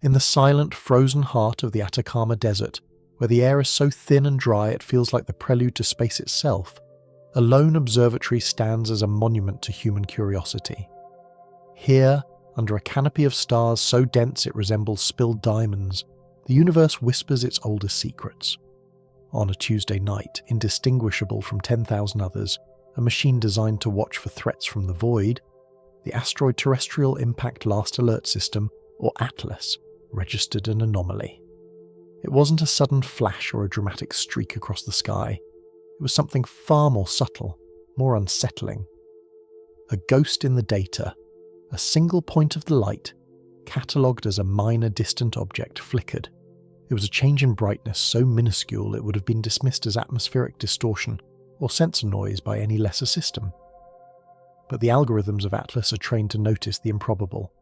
In the silent, frozen heart of the Atacama Desert, where the air is so thin and dry it feels like the prelude to space itself, a lone observatory stands as a monument to human curiosity. Here, under a canopy of stars so dense it resembles spilled diamonds, the universe whispers its oldest secrets. On a Tuesday night, indistinguishable from 10,000 others, a machine designed to watch for threats from the void, the Asteroid Terrestrial Impact Last Alert System, or ATLAS, registered an anomaly. It wasn't a sudden flash or a dramatic streak across the sky. It was something far more subtle, more unsettling. A ghost in the data, a single point of the light, catalogued as a minor distant object, flickered. It was a change in brightness so minuscule it would have been dismissed as atmospheric distortion or sensor noise by any lesser system. But the algorithms of ATLAS are trained to notice the improbable.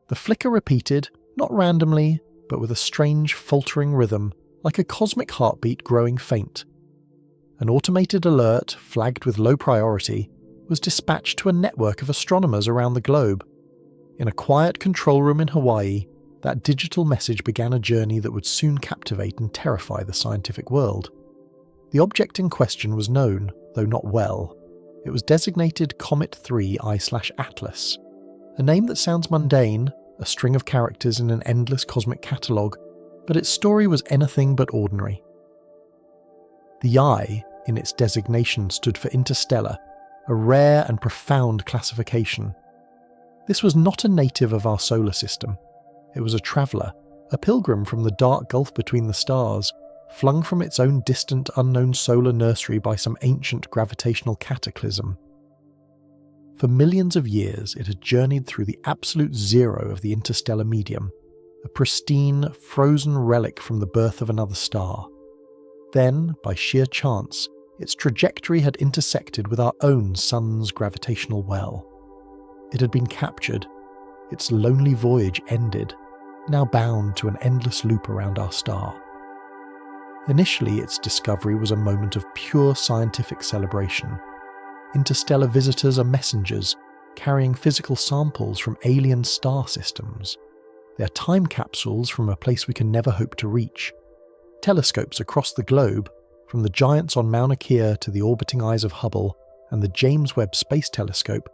The flicker repeated, not randomly, but with a strange, faltering rhythm, like a cosmic heartbeat growing faint. An automated alert, flagged with low priority, was dispatched to a network of astronomers around the globe. In a quiet control room in Hawaii, that digital message began a journey that would soon captivate and terrify the scientific world. The object in question was known, though not well. It was designated Comet 3 I/Atlas, a name that sounds mundane, a string of characters in an endless cosmic catalogue, but its story was anything but ordinary. The I, in its designation, stood for Interstellar, a rare and profound classification. This was not a native of our solar system. It was a traveller, a pilgrim from the dark gulf between the stars, flung from its own distant, unknown solar nursery by some ancient gravitational cataclysm. For millions of years, it had journeyed through the absolute zero of the interstellar medium, a pristine, frozen relic from the birth of another star. Then, by sheer chance, its trajectory had intersected with our own sun's gravitational well. It had been captured, its lonely voyage ended, now bound to an endless loop around our star. Initially, its discovery was a moment of pure scientific celebration. Interstellar visitors are messengers, carrying physical samples from alien star systems. They are time capsules from a place we can never hope to reach. Telescopes across the globe, from the giants on Mauna Kea to the orbiting eyes of Hubble and the James Webb Space Telescope,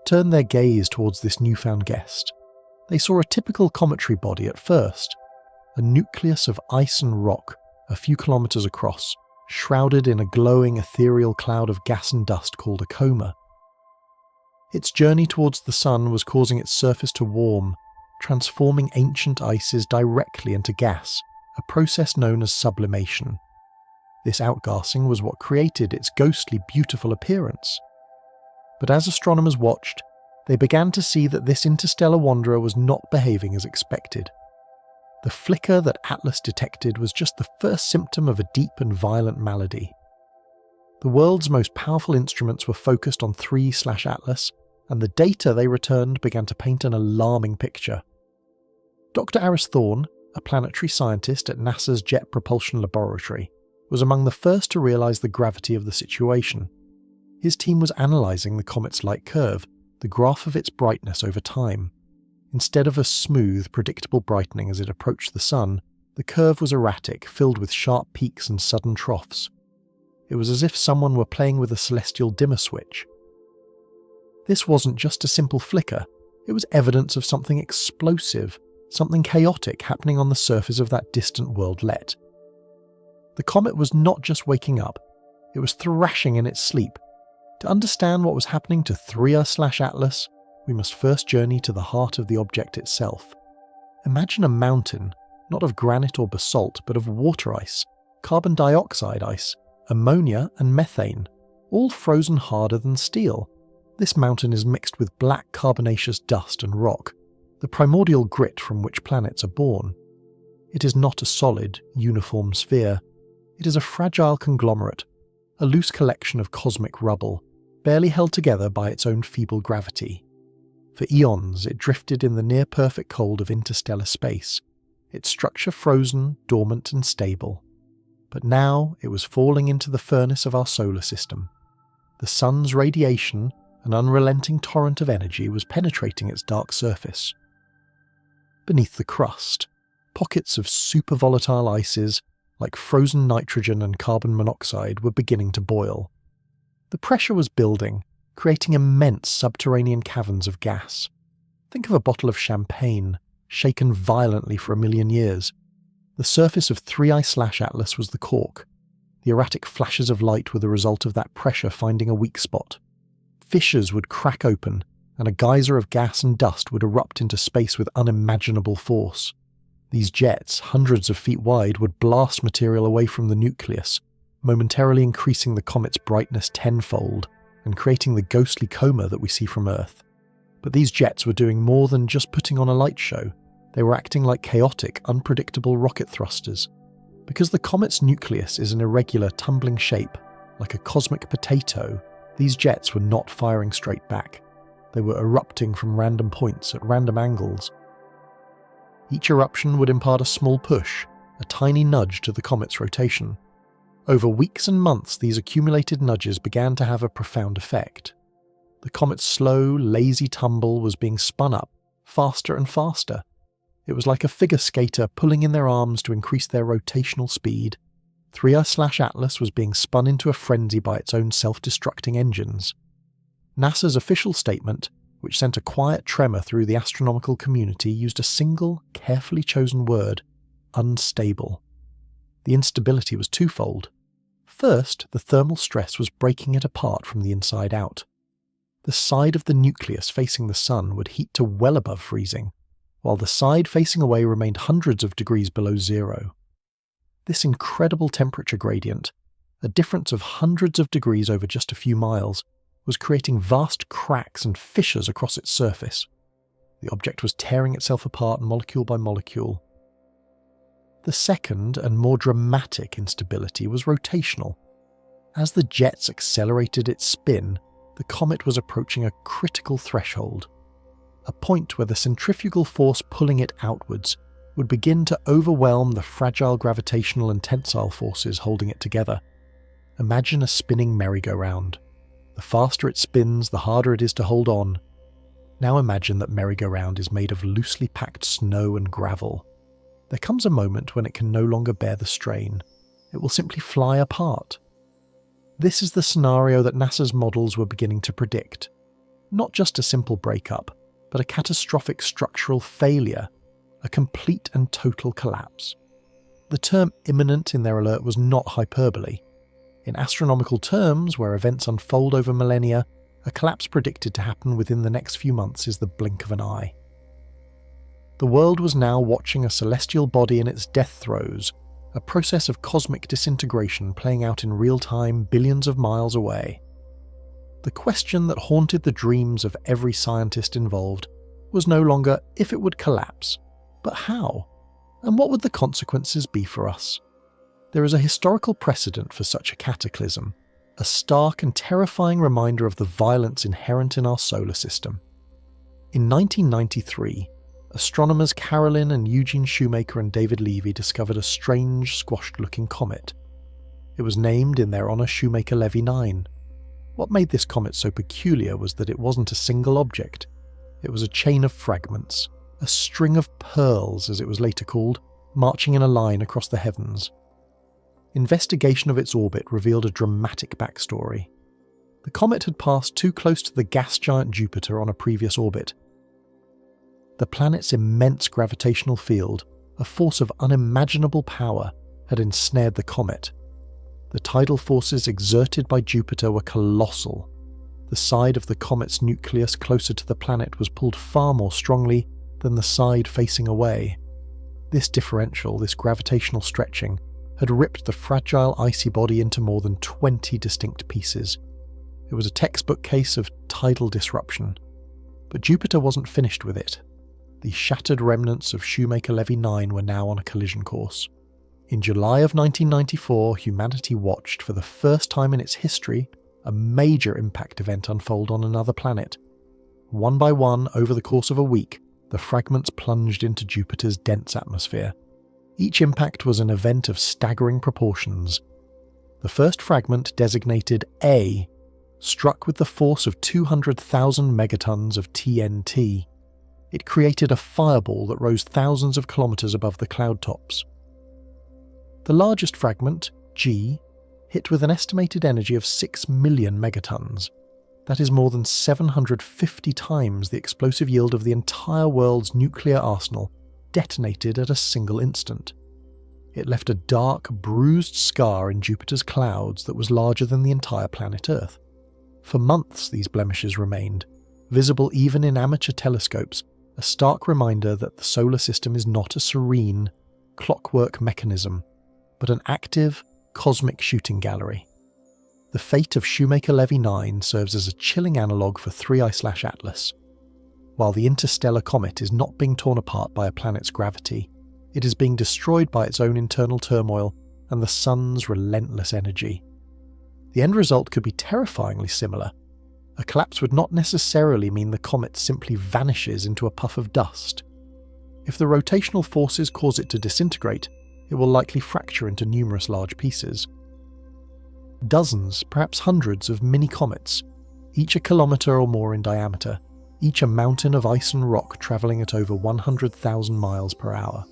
turn their gaze towards this newfound guest. They saw a typical cometary body at first, a nucleus of ice and rock a few kilometers across, shrouded in a glowing ethereal cloud of gas and dust called a coma. Its journey towards the sun was causing its surface to warm, transforming ancient ices directly into gas, a process known as sublimation. This outgassing was what created its ghostly beautiful appearance. But as astronomers watched, they began to see that this interstellar wanderer was not behaving as expected. The flicker that Atlas detected was just the first symptom of a deep and violent malady. The world's most powerful instruments were focused on 3/Atlas, and the data they returned began to paint an alarming picture. Dr. Aris Thorne, a planetary scientist at NASA's Jet Propulsion Laboratory, was among the first to realise the gravity of the situation. His team was analysing the comet's light curve, the graph of its brightness over time. Instead of a smooth, predictable brightening as it approached the sun, the curve was erratic, filled with sharp peaks and sudden troughs. It was as if someone were playing with a celestial dimmer switch. This wasn't just a simple flicker, it was evidence of something explosive, something chaotic happening on the surface of that distant worldlet. The comet was not just waking up, it was thrashing in its sleep. To understand what was happening to 3/Atlas, we must first journey to the heart of the object itself. Imagine a mountain, not of granite or basalt, but of water ice, carbon dioxide ice, ammonia and methane, all frozen harder than steel. This mountain is mixed with black carbonaceous dust and rock, the primordial grit from which planets are born. It is not a solid, uniform sphere. It is a fragile conglomerate, a loose collection of cosmic rubble, barely held together by its own feeble gravity. For eons it drifted in the near-perfect cold of interstellar space, its structure frozen, dormant and stable. But now it was falling into the furnace of our solar system. The sun's radiation, an unrelenting torrent of energy, was penetrating its dark surface. Beneath the crust, pockets of super-volatile ices, like frozen nitrogen and carbon monoxide, were beginning to boil. The pressure was building, creating immense subterranean caverns of gas. Think of a bottle of champagne, shaken violently for 1,000,000 years. The surface of 3I/Atlas was the cork. The erratic flashes of light were the result of that pressure finding a weak spot. Fissures would crack open, and a geyser of gas and dust would erupt into space with unimaginable force. These jets, hundreds of feet wide, would blast material away from the nucleus, momentarily increasing the comet's brightness tenfold and creating the ghostly coma that we see from Earth. But these jets were doing more than just putting on a light show. They were acting like chaotic, unpredictable rocket thrusters. Because the comet's nucleus is an irregular, tumbling shape, like a cosmic potato, these jets were not firing straight back. They were erupting from random points at random angles. Each eruption would impart a small push, a tiny nudge to the comet's rotation. Over weeks and months, these accumulated nudges began to have a profound effect. The comet's slow, lazy tumble was being spun up, faster and faster. It was like a figure skater pulling in their arms to increase their rotational speed. 3I/Atlas was being spun into a frenzy by its own self-destructing engines. NASA's official statement, which sent a quiet tremor through the astronomical community, used a single, carefully chosen word: unstable. The instability was twofold. First, the thermal stress was breaking it apart from the inside out. The side of the nucleus facing the sun would heat to well above freezing, while the side facing away remained hundreds of degrees below zero. This incredible temperature gradient, a difference of hundreds of degrees over just a few miles, was creating vast cracks and fissures across its surface. The object was tearing itself apart molecule by molecule. The second and more dramatic instability was rotational. As the jets accelerated its spin, the comet was approaching a critical threshold, a point where the centrifugal force pulling it outwards would begin to overwhelm the fragile gravitational and tensile forces holding it together. Imagine a spinning merry-go-round. The faster it spins, the harder it is to hold on. Now imagine that merry-go-round is made of loosely packed snow and gravel. There comes a moment when it can no longer bear the strain. It will simply fly apart. This is the scenario that NASA's models were beginning to predict. Not just a simple breakup, but a catastrophic structural failure, a complete and total collapse. The term imminent in their alert was not hyperbole. In astronomical terms, where events unfold over millennia, a collapse predicted to happen within the next few months is the blink of an eye. The world was now watching a celestial body in its death throes, a process of cosmic disintegration playing out in real time billions of miles away. The question that haunted the dreams of every scientist involved was no longer if it would collapse, but how, and what would the consequences be for us? There is a historical precedent for such a cataclysm, a stark and terrifying reminder of the violence inherent in our solar system. In 1993, astronomers Carolyn and Eugene Shoemaker and David Levy discovered a strange, squashed-looking comet. It was named in their honour Shoemaker-Levy 9. What made this comet so peculiar was that it wasn't a single object. It was a chain of fragments, a string of pearls, as it was later called, marching in a line across the heavens. Investigation of its orbit revealed a dramatic backstory. The comet had passed too close to the gas giant Jupiter on a previous orbit. The planet's immense gravitational field, a force of unimaginable power, had ensnared the comet. The tidal forces exerted by Jupiter were colossal. The side of the comet's nucleus closer to the planet was pulled far more strongly than the side facing away. This differential, this gravitational stretching, had ripped the fragile icy body into more than 20 distinct pieces. It was a textbook case of tidal disruption. But Jupiter wasn't finished with it. The shattered remnants of Shoemaker-Levy 9 were now on a collision course. In July of 1994, humanity watched, for the first time in its history, a major impact event unfold on another planet. One by one, over the course of a week, the fragments plunged into Jupiter's dense atmosphere. Each impact was an event of staggering proportions. The first fragment, designated A, struck with the force of 200,000 megatons of TNT. It created a fireball that rose thousands of kilometers above the cloud tops. The largest fragment, G, hit with an estimated energy of 6 million megatons. That is more than 750 times the explosive yield of the entire world's nuclear arsenal detonated at a single instant. It left a dark, bruised scar in Jupiter's clouds that was larger than the entire planet Earth. For months these blemishes remained, visible even in amateur telescopes, a stark reminder that the solar system is not a serene, clockwork mechanism, but an active, cosmic shooting gallery. The fate of Shoemaker-Levy 9 serves as a chilling analogue for 3I/Atlas. While the interstellar comet is not being torn apart by a planet's gravity, it is being destroyed by its own internal turmoil and the sun's relentless energy. The end result could be terrifyingly similar. A collapse would not necessarily mean the comet simply vanishes into a puff of dust. If the rotational forces cause it to disintegrate, it will likely fracture into numerous large pieces. Dozens, perhaps hundreds of mini-comets, each a kilometre or more in diameter, each a mountain of ice and rock travelling at over 100,000 miles per hour.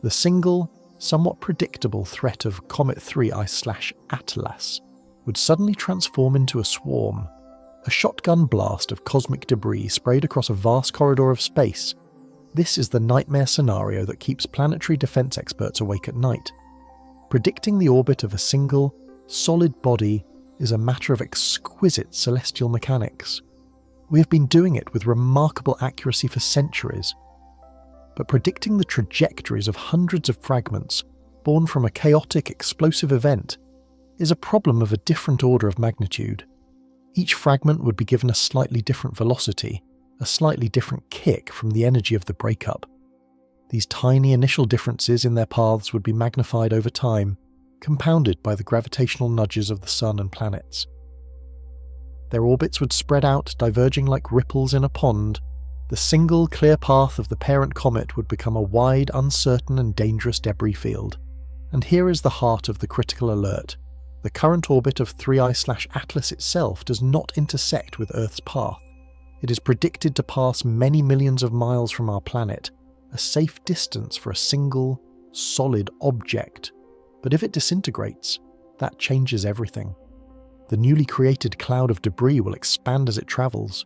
The single, somewhat predictable threat of Comet 3I/Atlas would suddenly transform into a swarm, a shotgun blast of cosmic debris sprayed across a vast corridor of space. This is the nightmare scenario that keeps planetary defense experts awake at night. Predicting the orbit of a single, solid body is a matter of exquisite celestial mechanics. We have been doing it with remarkable accuracy for centuries. But predicting the trajectories of hundreds of fragments born from a chaotic, explosive event is a problem of a different order of magnitude. Each fragment would be given a slightly different velocity, a slightly different kick from the energy of the breakup. These tiny initial differences in their paths would be magnified over time, compounded by the gravitational nudges of the Sun and planets. Their orbits would spread out, diverging like ripples in a pond. The single, clear path of the parent comet would become a wide, uncertain and dangerous debris field. And here is the heart of the critical alert. The current orbit of 3I/Atlas itself does not intersect with Earth's path. It is predicted to pass many millions of miles from our planet, a safe distance for a single, solid object. But if it disintegrates, that changes everything. The newly created cloud of debris will expand as it travels.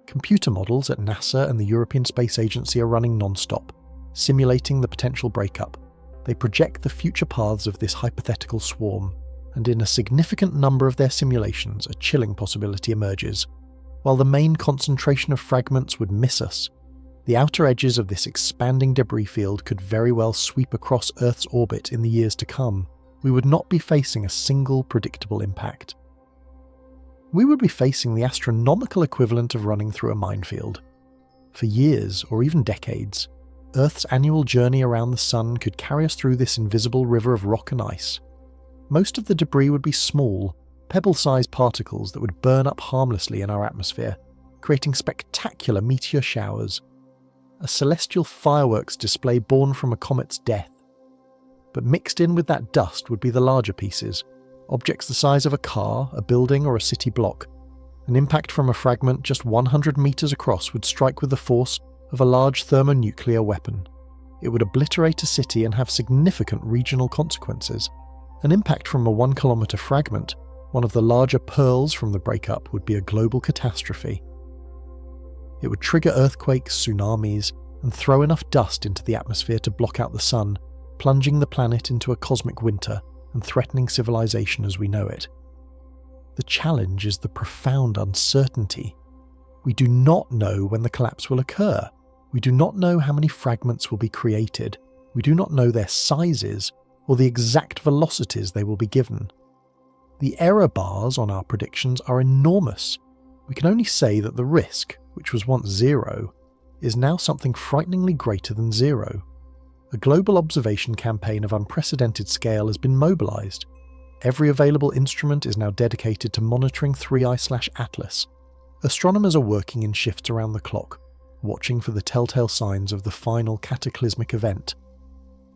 Computer models at NASA and the European Space Agency are running non-stop, simulating the potential breakup. They project the future paths of this hypothetical swarm, and in a significant number of their simulations, a chilling possibility emerges. While the main concentration of fragments would miss us, the outer edges of this expanding debris field could very well sweep across Earth's orbit in the years to come. We would not be facing a single predictable impact. We would be facing the astronomical equivalent of running through a minefield. For years, or even decades, Earth's annual journey around the Sun could carry us through this invisible river of rock and ice. Most of the debris would be small, pebble-sized particles that would burn up harmlessly in our atmosphere, creating spectacular meteor showers. A celestial fireworks display born from a comet's death. But mixed in with that dust would be the larger pieces, objects the size of a car, a building or a city block. An impact from a fragment just 100 meters across would strike with the force of a large thermonuclear weapon. It would obliterate a city and have significant regional consequences. An impact from a 1 kilometer fragment, one of the larger pearls from the breakup, would be a global catastrophe. It would trigger earthquakes, tsunamis, and throw enough dust into the atmosphere to block out the sun, plunging the planet into a cosmic winter and threatening civilization as we know it. The challenge is the profound uncertainty. We do not know when the collapse will occur. We do not know how many fragments will be created. We do not know their sizes or the exact velocities they will be given. The error bars on our predictions are enormous. We can only say that the risk, which was once zero, is now something frighteningly greater than zero. A global observation campaign of unprecedented scale has been mobilized. Every available instrument is now dedicated to monitoring 3I/Atlas. Astronomers are working in shifts around the clock, watching for the telltale signs of the final cataclysmic event.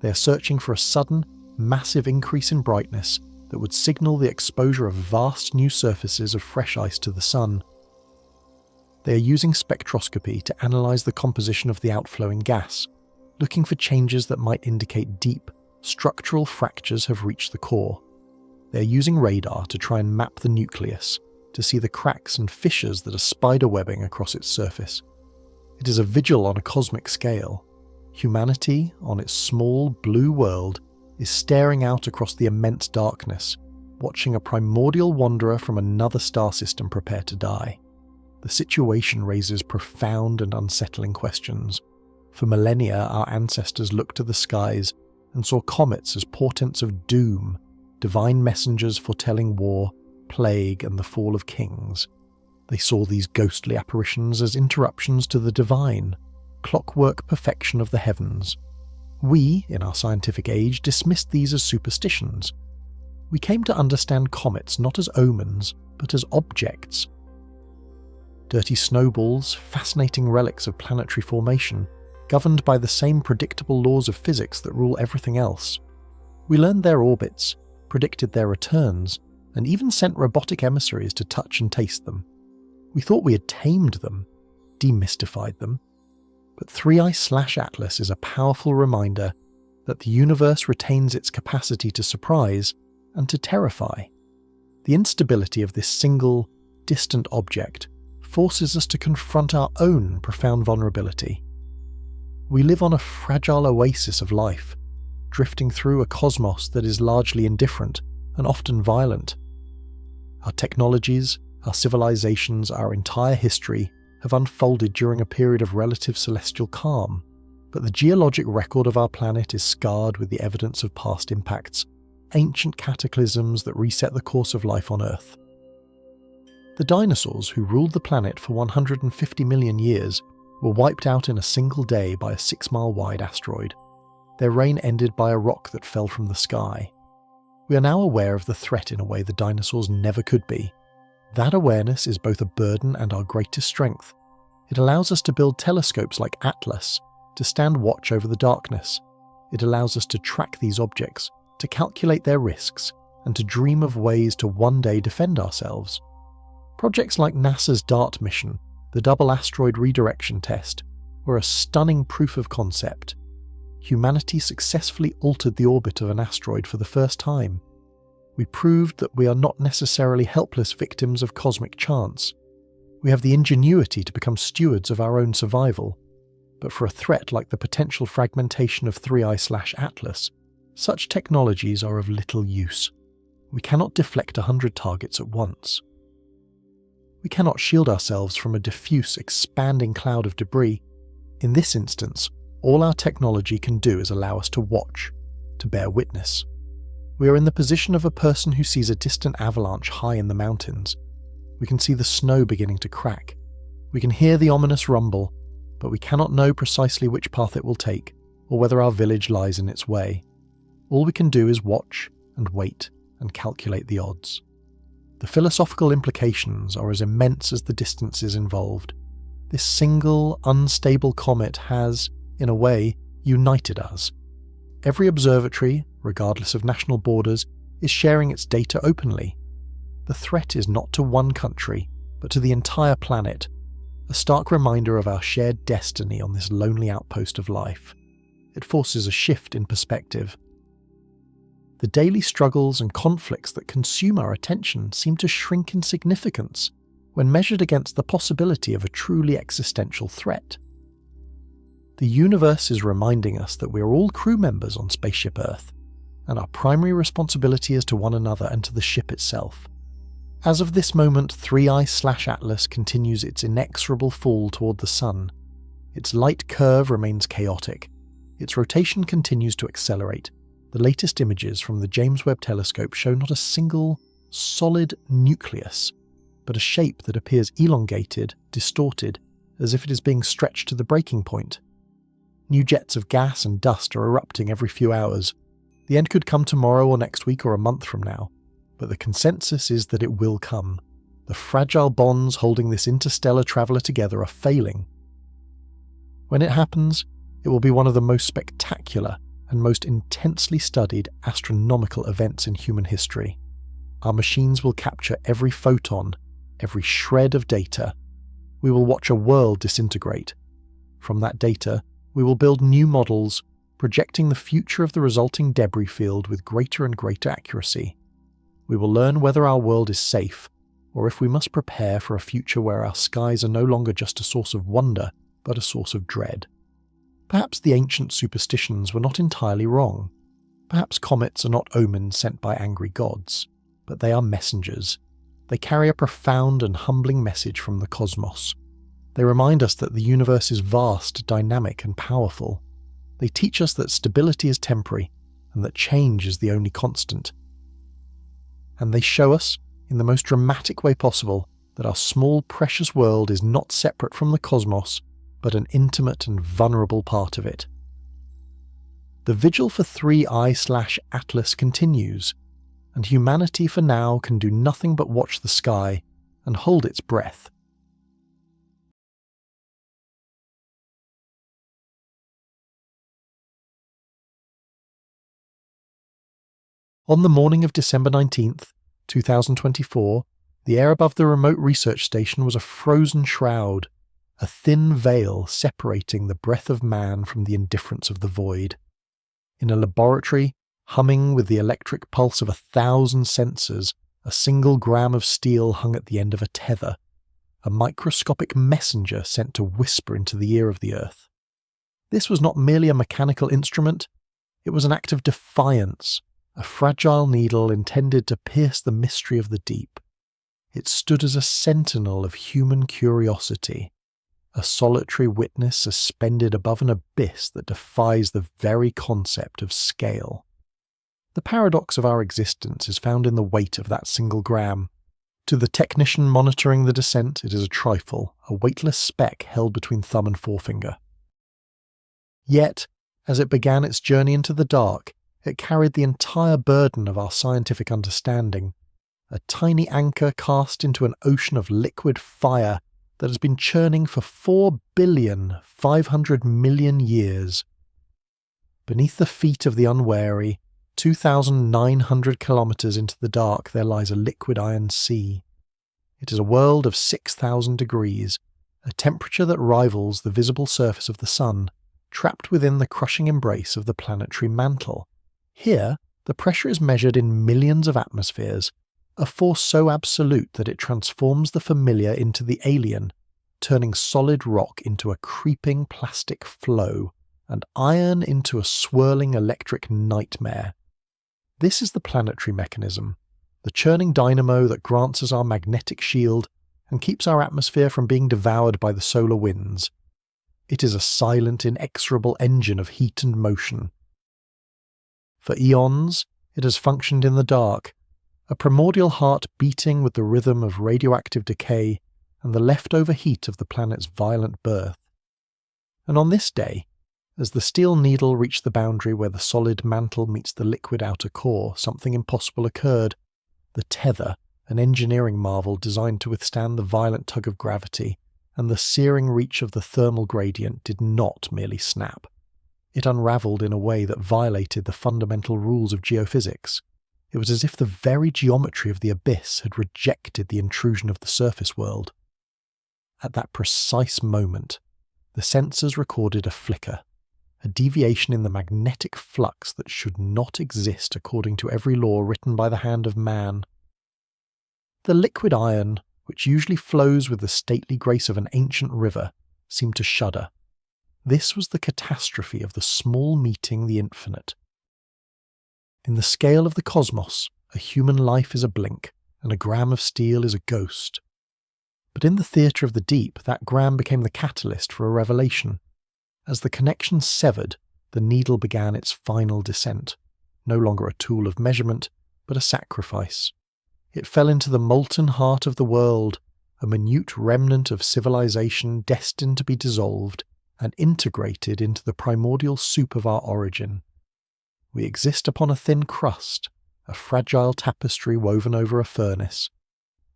They are searching for a sudden, massive increase in brightness that would signal the exposure of vast new surfaces of fresh ice to the sun. They are using spectroscopy to analyse the composition of the outflowing gas, looking for changes that might indicate deep, structural fractures have reached the core. They are using radar to try and map the nucleus, to see the cracks and fissures that are spiderwebbing across its surface. It is a vigil on a cosmic scale. Humanity, on its small blue world, is staring out across the immense darkness, watching a primordial wanderer from another star system prepare to die. The situation raises profound and unsettling questions. For millennia, our ancestors looked to the skies and saw comets as portents of doom, divine messengers foretelling war, plague, and the fall of kings. They saw these ghostly apparitions as interruptions to the divine, clockwork perfection of the heavens. We, in our scientific age, dismissed these as superstitions. We came to understand comets not as omens, but as objects. Dirty snowballs, fascinating relics of planetary formation, governed by the same predictable laws of physics that rule everything else. We learned their orbits, predicted their returns, and even sent robotic emissaries to touch and taste them. We thought we had tamed them, demystified them. But 3i/Atlas is a powerful reminder that the universe retains its capacity to surprise and to terrify. The instability of this single, distant object forces us to confront our own profound vulnerability. We live on a fragile oasis of life, drifting through a cosmos that is largely indifferent and often violent. Our technologies, our civilizations, our entire history have unfolded during a period of relative celestial calm, but the geologic record of our planet is scarred with the evidence of past impacts, ancient cataclysms that reset the course of life on Earth. The dinosaurs who ruled the planet for 150 million years were wiped out in a single day by a 6-mile-wide asteroid. Their reign ended by a rock that fell from the sky. We are now aware of the threat in a way the dinosaurs never could be. That awareness is both a burden and our greatest strength. It allows us to build telescopes like Atlas, to stand watch over the darkness. It allows us to track these objects, to calculate their risks, and to dream of ways to one day defend ourselves. Projects like NASA's DART mission, the Double Asteroid Redirection Test, were a stunning proof of concept. Humanity successfully altered the orbit of an asteroid for the first time. We proved that we are not necessarily helpless victims of cosmic chance. We have the ingenuity to become stewards of our own survival. But for a threat like the potential fragmentation of 3i/Atlas, such technologies are of little use. We cannot deflect 100 targets at once. We cannot shield ourselves from a diffuse, expanding cloud of debris. In this instance, all our technology can do is allow us to watch, to bear witness. We are in the position of a person who sees a distant avalanche high in the mountains. We can see the snow beginning to crack. We can hear the ominous rumble, but we cannot know precisely which path it will take, or whether our village lies in its way. All we can do is watch and wait and calculate the odds. The philosophical implications are as immense as the distances involved. This single, unstable comet has, in a way, united us. Every observatory, regardless of national borders, is sharing its data openly. The threat is not to one country, but to the entire planet, a stark reminder of our shared destiny on this lonely outpost of life. It forces a shift in perspective. The daily struggles and conflicts that consume our attention seem to shrink in significance when measured against the possibility of a truly existential threat. The universe is reminding us that we are all crew members on Spaceship Earth, and our primary responsibility is to one another and to the ship itself. As of this moment, 3i/Atlas continues its inexorable fall toward the Sun. Its light curve remains chaotic. Its rotation continues to accelerate. The latest images from the James Webb Telescope show not a single, solid nucleus, but a shape that appears elongated, distorted, as if it is being stretched to the breaking point. New jets of gas and dust are erupting every few hours. The end could come tomorrow or next week or a month from now, but the consensus is that it will come. The fragile bonds holding this interstellar traveller together are failing. When it happens, it will be one of the most spectacular and most intensely studied astronomical events in human history. Our machines will capture every photon, every shred of data. we will watch a world disintegrate. From that data, we will build new models, projecting the future of the resulting debris field with greater and greater accuracy. We will learn whether our world is safe, or if we must prepare for a future where our skies are no longer just a source of wonder, but a source of dread. Perhaps the ancient superstitions were not entirely wrong. Perhaps comets are not omens sent by angry gods, but they are messengers. They carry a profound and humbling message from the cosmos. They remind us that the universe is vast, dynamic, and powerful. They teach us that stability is temporary, and that change is the only constant. And they show us, in the most dramatic way possible, that our small, precious world is not separate from the cosmos, but an intimate and vulnerable part of it. The vigil for 3I/Atlas continues, and humanity for now can do nothing but watch the sky and hold its breath. On the morning of December 19th, 2024, the air above the remote research station was a frozen shroud, a thin veil separating the breath of man from the indifference of the void. In a laboratory, humming with the electric pulse of 1,000 sensors, a single gram of steel hung at the end of a tether, a microscopic messenger sent to whisper into the ear of the Earth. This was not merely a mechanical instrument, it was an act of defiance, a fragile needle intended to pierce the mystery of the deep. It stood as a sentinel of human curiosity, a solitary witness suspended above an abyss that defies the very concept of scale. The paradox of our existence is found in the weight of that single gram. To the technician monitoring the descent, it is a trifle, a weightless speck held between thumb and forefinger. Yet, as it began its journey into the dark, it carried the entire burden of our scientific understanding, a tiny anchor cast into an ocean of liquid fire that has been churning for 4,500,000,000 years. Beneath the feet of the unwary, 2,900 kilometers into the dark, there lies a liquid iron sea. It is a world of 6,000 degrees, a temperature that rivals the visible surface of the sun, trapped within the crushing embrace of the planetary mantle. Here, the pressure is measured in millions of atmospheres, a force so absolute that it transforms the familiar into the alien, turning solid rock into a creeping plastic flow, and iron into a swirling electric nightmare. This is the planetary mechanism, the churning dynamo that grants us our magnetic shield and keeps our atmosphere from being devoured by the solar winds. It is a silent, inexorable engine of heat and motion. For eons, it has functioned in the dark, a primordial heart beating with the rhythm of radioactive decay and the leftover heat of the planet's violent birth. And on this day, as the steel needle reached the boundary where the solid mantle meets the liquid outer core, something impossible occurred. The tether, an engineering marvel designed to withstand the violent tug of gravity, and the searing reach of the thermal gradient did not merely snap. It unravelled in a way that violated the fundamental rules of geophysics. It was as if the very geometry of the abyss had rejected the intrusion of the surface world. At that precise moment, the sensors recorded a flicker, a deviation in the magnetic flux that should not exist according to every law written by the hand of man. The liquid iron, which usually flows with the stately grace of an ancient river, seemed to shudder. This was the catastrophe of the small meeting the infinite. In the scale of the cosmos, a human life is a blink, and a gram of steel is a ghost. But in the theatre of the deep, that gram became the catalyst for a revelation. As the connection severed, the needle began its final descent, no longer a tool of measurement, but a sacrifice. It fell into the molten heart of the world, a minute remnant of civilization destined to be dissolved and integrated into the primordial soup of our origin. We exist upon a thin crust, a fragile tapestry woven over a furnace.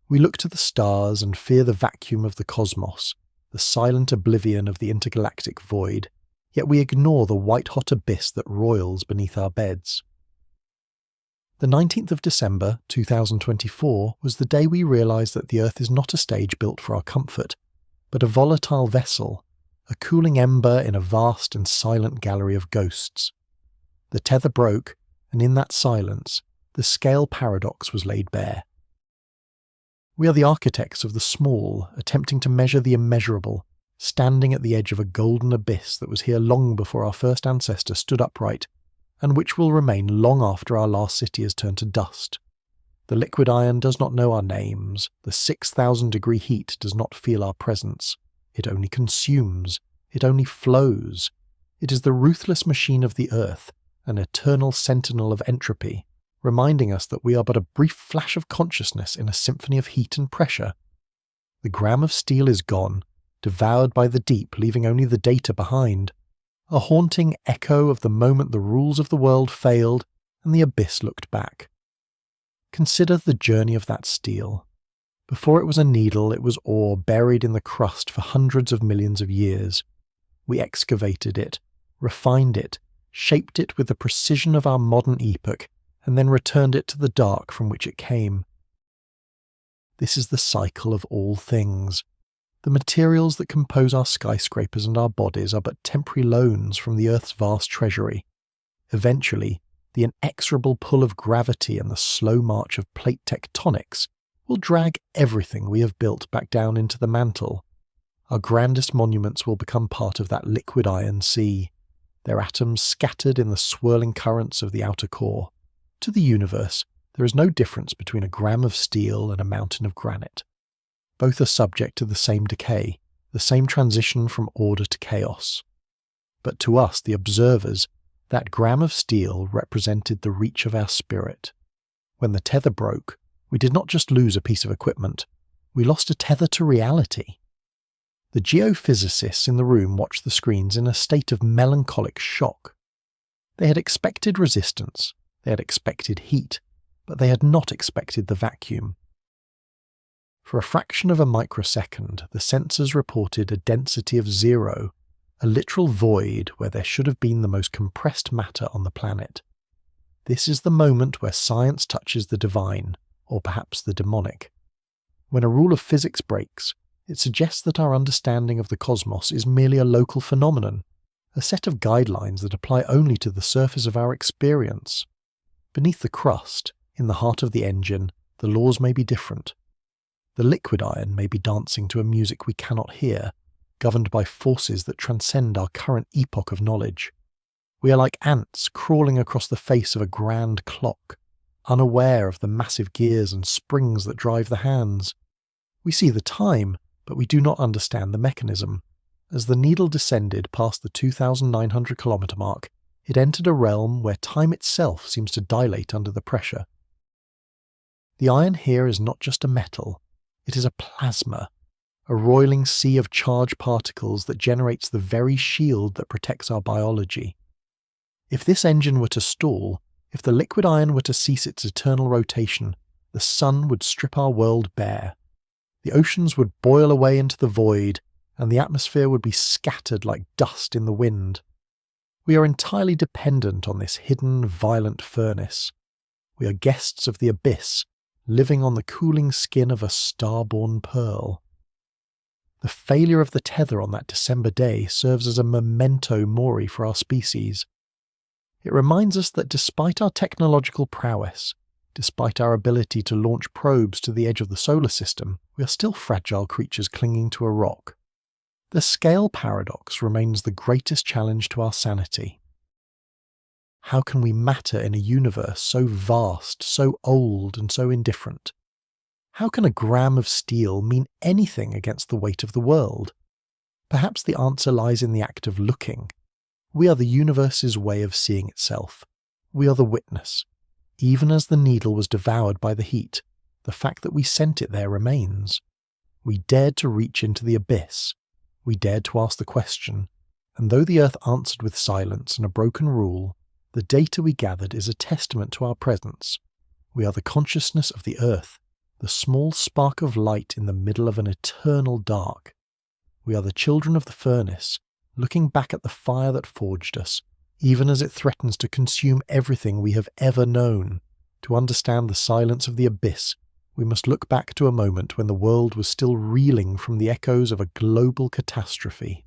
We look to the stars and fear the vacuum of the cosmos, the silent oblivion of the intergalactic void, yet we ignore the white-hot abyss that roils beneath our beds. The 19th of December, 2024, was the day we realised that the Earth is not a stage built for our comfort, but a volatile vessel, a cooling ember in a vast and silent gallery of ghosts. The tether broke, and in that silence, the scale paradox was laid bare. We are the architects of the small, attempting to measure the immeasurable, standing at the edge of a golden abyss that was here long before our first ancestor stood upright, and which will remain long after our last city has turned to dust. The liquid iron does not know our names, the 6,000-degree heat does not feel our presence. It only consumes, it only flows. It is the ruthless machine of the earth, an eternal sentinel of entropy, reminding us that we are but a brief flash of consciousness in a symphony of heat and pressure. The gram of steel is gone, devoured by the deep, leaving only the data behind, a haunting echo of the moment the rules of the world failed and the abyss looked back. Consider the journey of that steel. Before it was a needle, it was ore buried in the crust for hundreds of millions of years. We excavated it, refined it, shaped it with the precision of our modern epoch, and then returned it to the dark from which it came. This is the cycle of all things. The materials that compose our skyscrapers and our bodies are but temporary loans from the Earth's vast treasury. Eventually, the inexorable pull of gravity and the slow march of plate tectonics will drag everything we have built back down into the mantle. Our grandest monuments will become part of that liquid iron sea, their atoms scattered in the swirling currents of the outer core. To the universe, there is no difference between a gram of steel and a mountain of granite. Both are subject to the same decay, the same transition from order to chaos. But to us, the observers, that gram of steel represented the reach of our spirit. When the tether broke, we did not just lose a piece of equipment, we lost a tether to reality. The geophysicists in the room watched the screens in a state of melancholic shock. They had expected resistance, they had expected heat, but they had not expected the vacuum. For a fraction of a microsecond, the sensors reported a density of 0, a literal void where there should have been the most compressed matter on the planet. This is the moment where science touches the divine, or perhaps the demonic. When a rule of physics breaks, it suggests that our understanding of the cosmos is merely a local phenomenon, a set of guidelines that apply only to the surface of our experience. Beneath the crust, in the heart of the engine, the laws may be different. The liquid iron may be dancing to a music we cannot hear, governed by forces that transcend our current epoch of knowledge. We are like ants crawling across the face of a grand clock, unaware of the massive gears and springs that drive the hands. We see the time, but we do not understand the mechanism. As the needle descended past the 2,900-kilometre mark, it entered a realm where time itself seems to dilate under the pressure. The iron here is not just a metal, it is a plasma, a roiling sea of charged particles that generates the very shield that protects our biology. If this engine were to stall, if the liquid iron were to cease its eternal rotation, the sun would strip our world bare. The oceans would boil away into the void, and the atmosphere would be scattered like dust in the wind. We are entirely dependent on this hidden, violent furnace. We are guests of the abyss, living on the cooling skin of a star-born pearl. The failure of the tether on that December day serves as a memento mori for our species. It reminds us that despite our technological prowess, despite our ability to launch probes to the edge of the solar system, we are still fragile creatures clinging to a rock. The scale paradox remains the greatest challenge to our sanity. How can we matter in a universe so vast, so old, and so indifferent? How can a gram of steel mean anything against the weight of the world? Perhaps the answer lies in the act of looking. We are the universe's way of seeing itself. We are the witness. Even as the needle was devoured by the heat, the fact that we sent it there remains. We dared to reach into the abyss. We dared to ask the question, and though the Earth answered with silence and a broken rule, the data we gathered is a testament to our presence. We are the consciousness of the Earth, the small spark of light in the middle of an eternal dark. We are the children of the furnace, looking back at the fire that forged us, even as it threatens to consume everything we have ever known. To understand the silence of the abyss, we must look back to a moment when the world was still reeling from the echoes of a global catastrophe.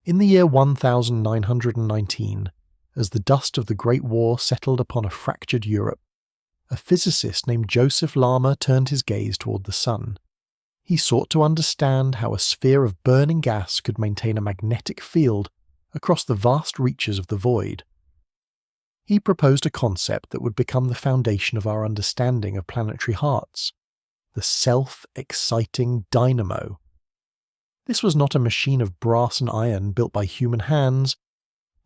In the year 1919, as the dust of the Great War settled upon a fractured Europe, a physicist named Joseph Larmor turned his gaze toward the Sun. He sought to understand how a sphere of burning gas could maintain a magnetic field across the vast reaches of the void. He proposed a concept that would become the foundation of our understanding of planetary hearts: the self-exciting dynamo. This was not a machine of brass and iron built by human hands,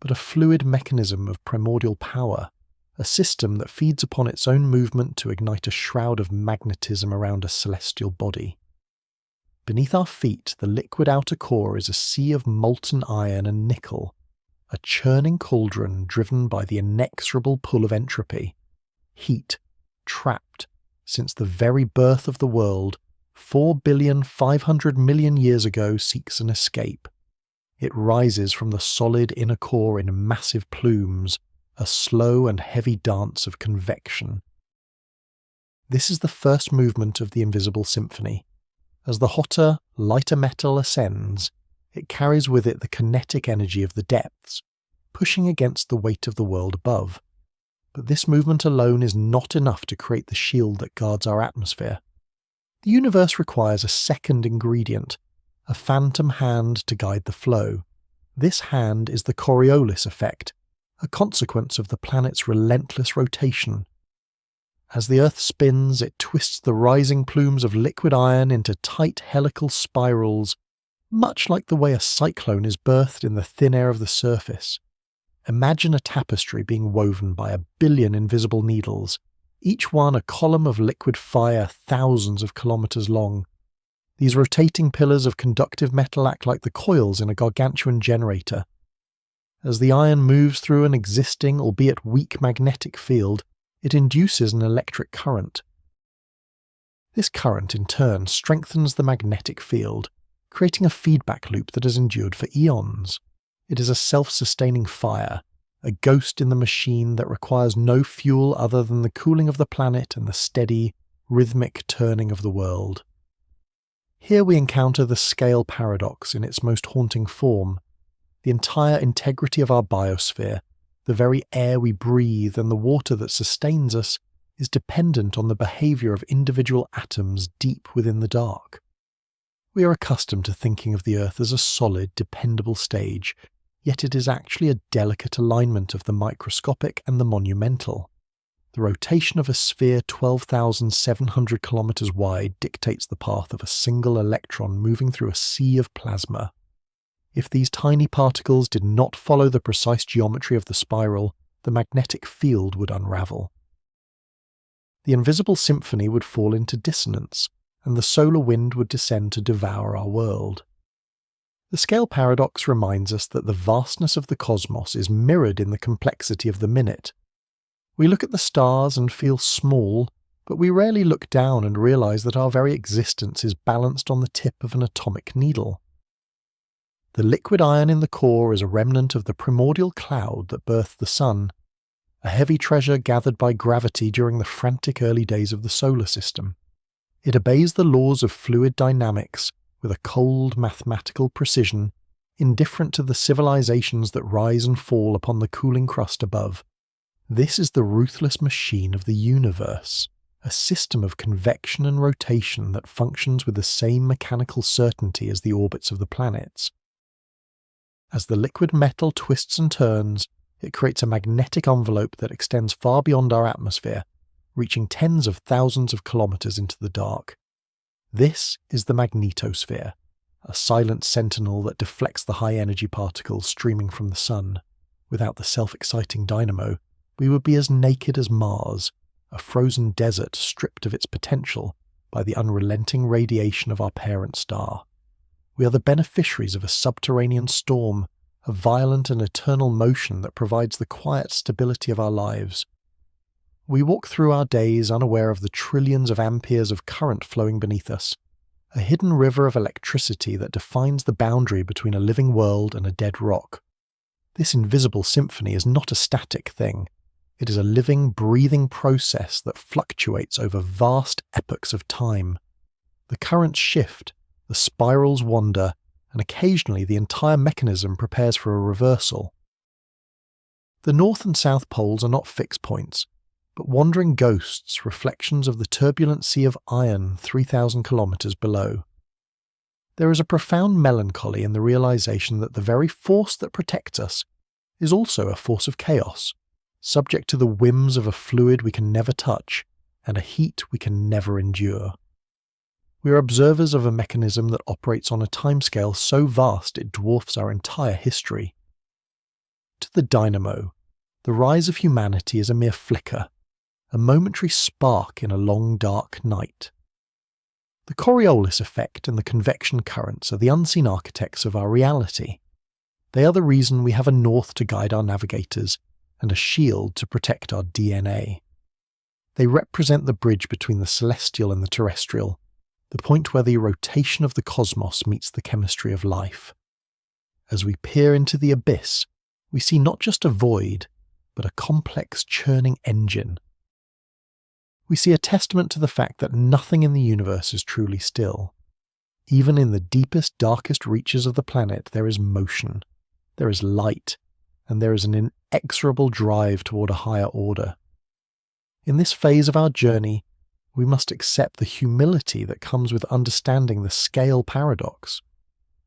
but a fluid mechanism of primordial power, a system that feeds upon its own movement to ignite a shroud of magnetism around a celestial body. Beneath our feet, the liquid outer core is a sea of molten iron and nickel, a churning cauldron driven by the inexorable pull of entropy. Heat, trapped, since the very birth of the world, 4,500,000,000 years ago, seeks an escape. It rises from the solid inner core in massive plumes, a slow and heavy dance of convection. This is the first movement of the Invisible Symphony. As the hotter, lighter metal ascends, it carries with it the kinetic energy of the depths, pushing against the weight of the world above. But this movement alone is not enough to create the shield that guards our atmosphere. The universe requires a second ingredient, a phantom hand to guide the flow. This hand is the Coriolis effect, a consequence of the planet's relentless rotation. As the Earth spins, it twists the rising plumes of liquid iron into tight helical spirals, much like the way a cyclone is birthed in the thin air of the surface. Imagine a tapestry being woven by 1,000,000,000 invisible needles, each one a column of liquid fire thousands of kilometers long. These rotating pillars of conductive metal act like the coils in a gargantuan generator. As the iron moves through an existing, albeit weak, magnetic field, it induces an electric current. This current, in turn, strengthens the magnetic field, creating a feedback loop that has endured for eons. It is a self-sustaining fire, a ghost in the machine that requires no fuel other than the cooling of the planet and the steady, rhythmic turning of the world. Here we encounter the scale paradox in its most haunting form. The entire integrity of our biosphere, the very air we breathe and the water that sustains us, is dependent on the behavior of individual atoms deep within the dark. We are accustomed to thinking of the Earth as a solid, dependable stage, yet it is actually a delicate alignment of the microscopic and the monumental. The rotation of a sphere 12,700 kilometers wide dictates the path of a single electron moving through a sea of plasma. If these tiny particles did not follow the precise geometry of the spiral, the magnetic field would unravel. The invisible symphony would fall into dissonance, and the solar wind would descend to devour our world. The scale paradox reminds us that the vastness of the cosmos is mirrored in the complexity of the minute. We look at the stars and feel small, but we rarely look down and realize that our very existence is balanced on the tip of an atomic needle. The liquid iron in the core is a remnant of the primordial cloud that birthed the sun, a heavy treasure gathered by gravity during the frantic early days of the solar system. It obeys the laws of fluid dynamics with a cold mathematical precision, indifferent to the civilizations that rise and fall upon the cooling crust above. This is the ruthless machine of the universe, a system of convection and rotation that functions with the same mechanical certainty as the orbits of the planets. As the liquid metal twists and turns, it creates a magnetic envelope that extends far beyond our atmosphere, reaching tens of thousands of kilometers into the dark. This is the magnetosphere, a silent sentinel that deflects the high-energy particles streaming from the sun. Without the self-exciting dynamo, we would be as naked as Mars, a frozen desert stripped of its potential by the unrelenting radiation of our parent star. We are the beneficiaries of a subterranean storm, a violent and eternal motion that provides the quiet stability of our lives. We walk through our days unaware of the trillions of amperes of current flowing beneath us, a hidden river of electricity that defines the boundary between a living world and a dead rock. This invisible symphony is not a static thing. It is a living, breathing process that fluctuates over vast epochs of time. The currents shift, the spirals wander, and occasionally the entire mechanism prepares for a reversal. The North and South poles are not fixed points, but wandering ghosts, reflections of the turbulent sea of iron 3,000 kilometers below. There is a profound melancholy in the realization that the very force that protects us is also a force of chaos, subject to the whims of a fluid we can never touch and a heat we can never endure. We are observers of a mechanism that operates on a timescale so vast it dwarfs our entire history. To the dynamo, the rise of humanity is a mere flicker, a momentary spark in a long dark night. The Coriolis effect and the convection currents are the unseen architects of our reality. They are the reason we have a north to guide our navigators and a shield to protect our DNA. They represent the bridge between the celestial and the terrestrial, the point where the rotation of the cosmos meets the chemistry of life. As we peer into the abyss, we see not just a void, but a complex churning engine. We see a testament to the fact that nothing in the universe is truly still. Even in the deepest, darkest reaches of the planet, there is motion, there is light, and there is an inexorable drive toward a higher order. In this phase of our journey, we must accept the humility that comes with understanding the scale paradox.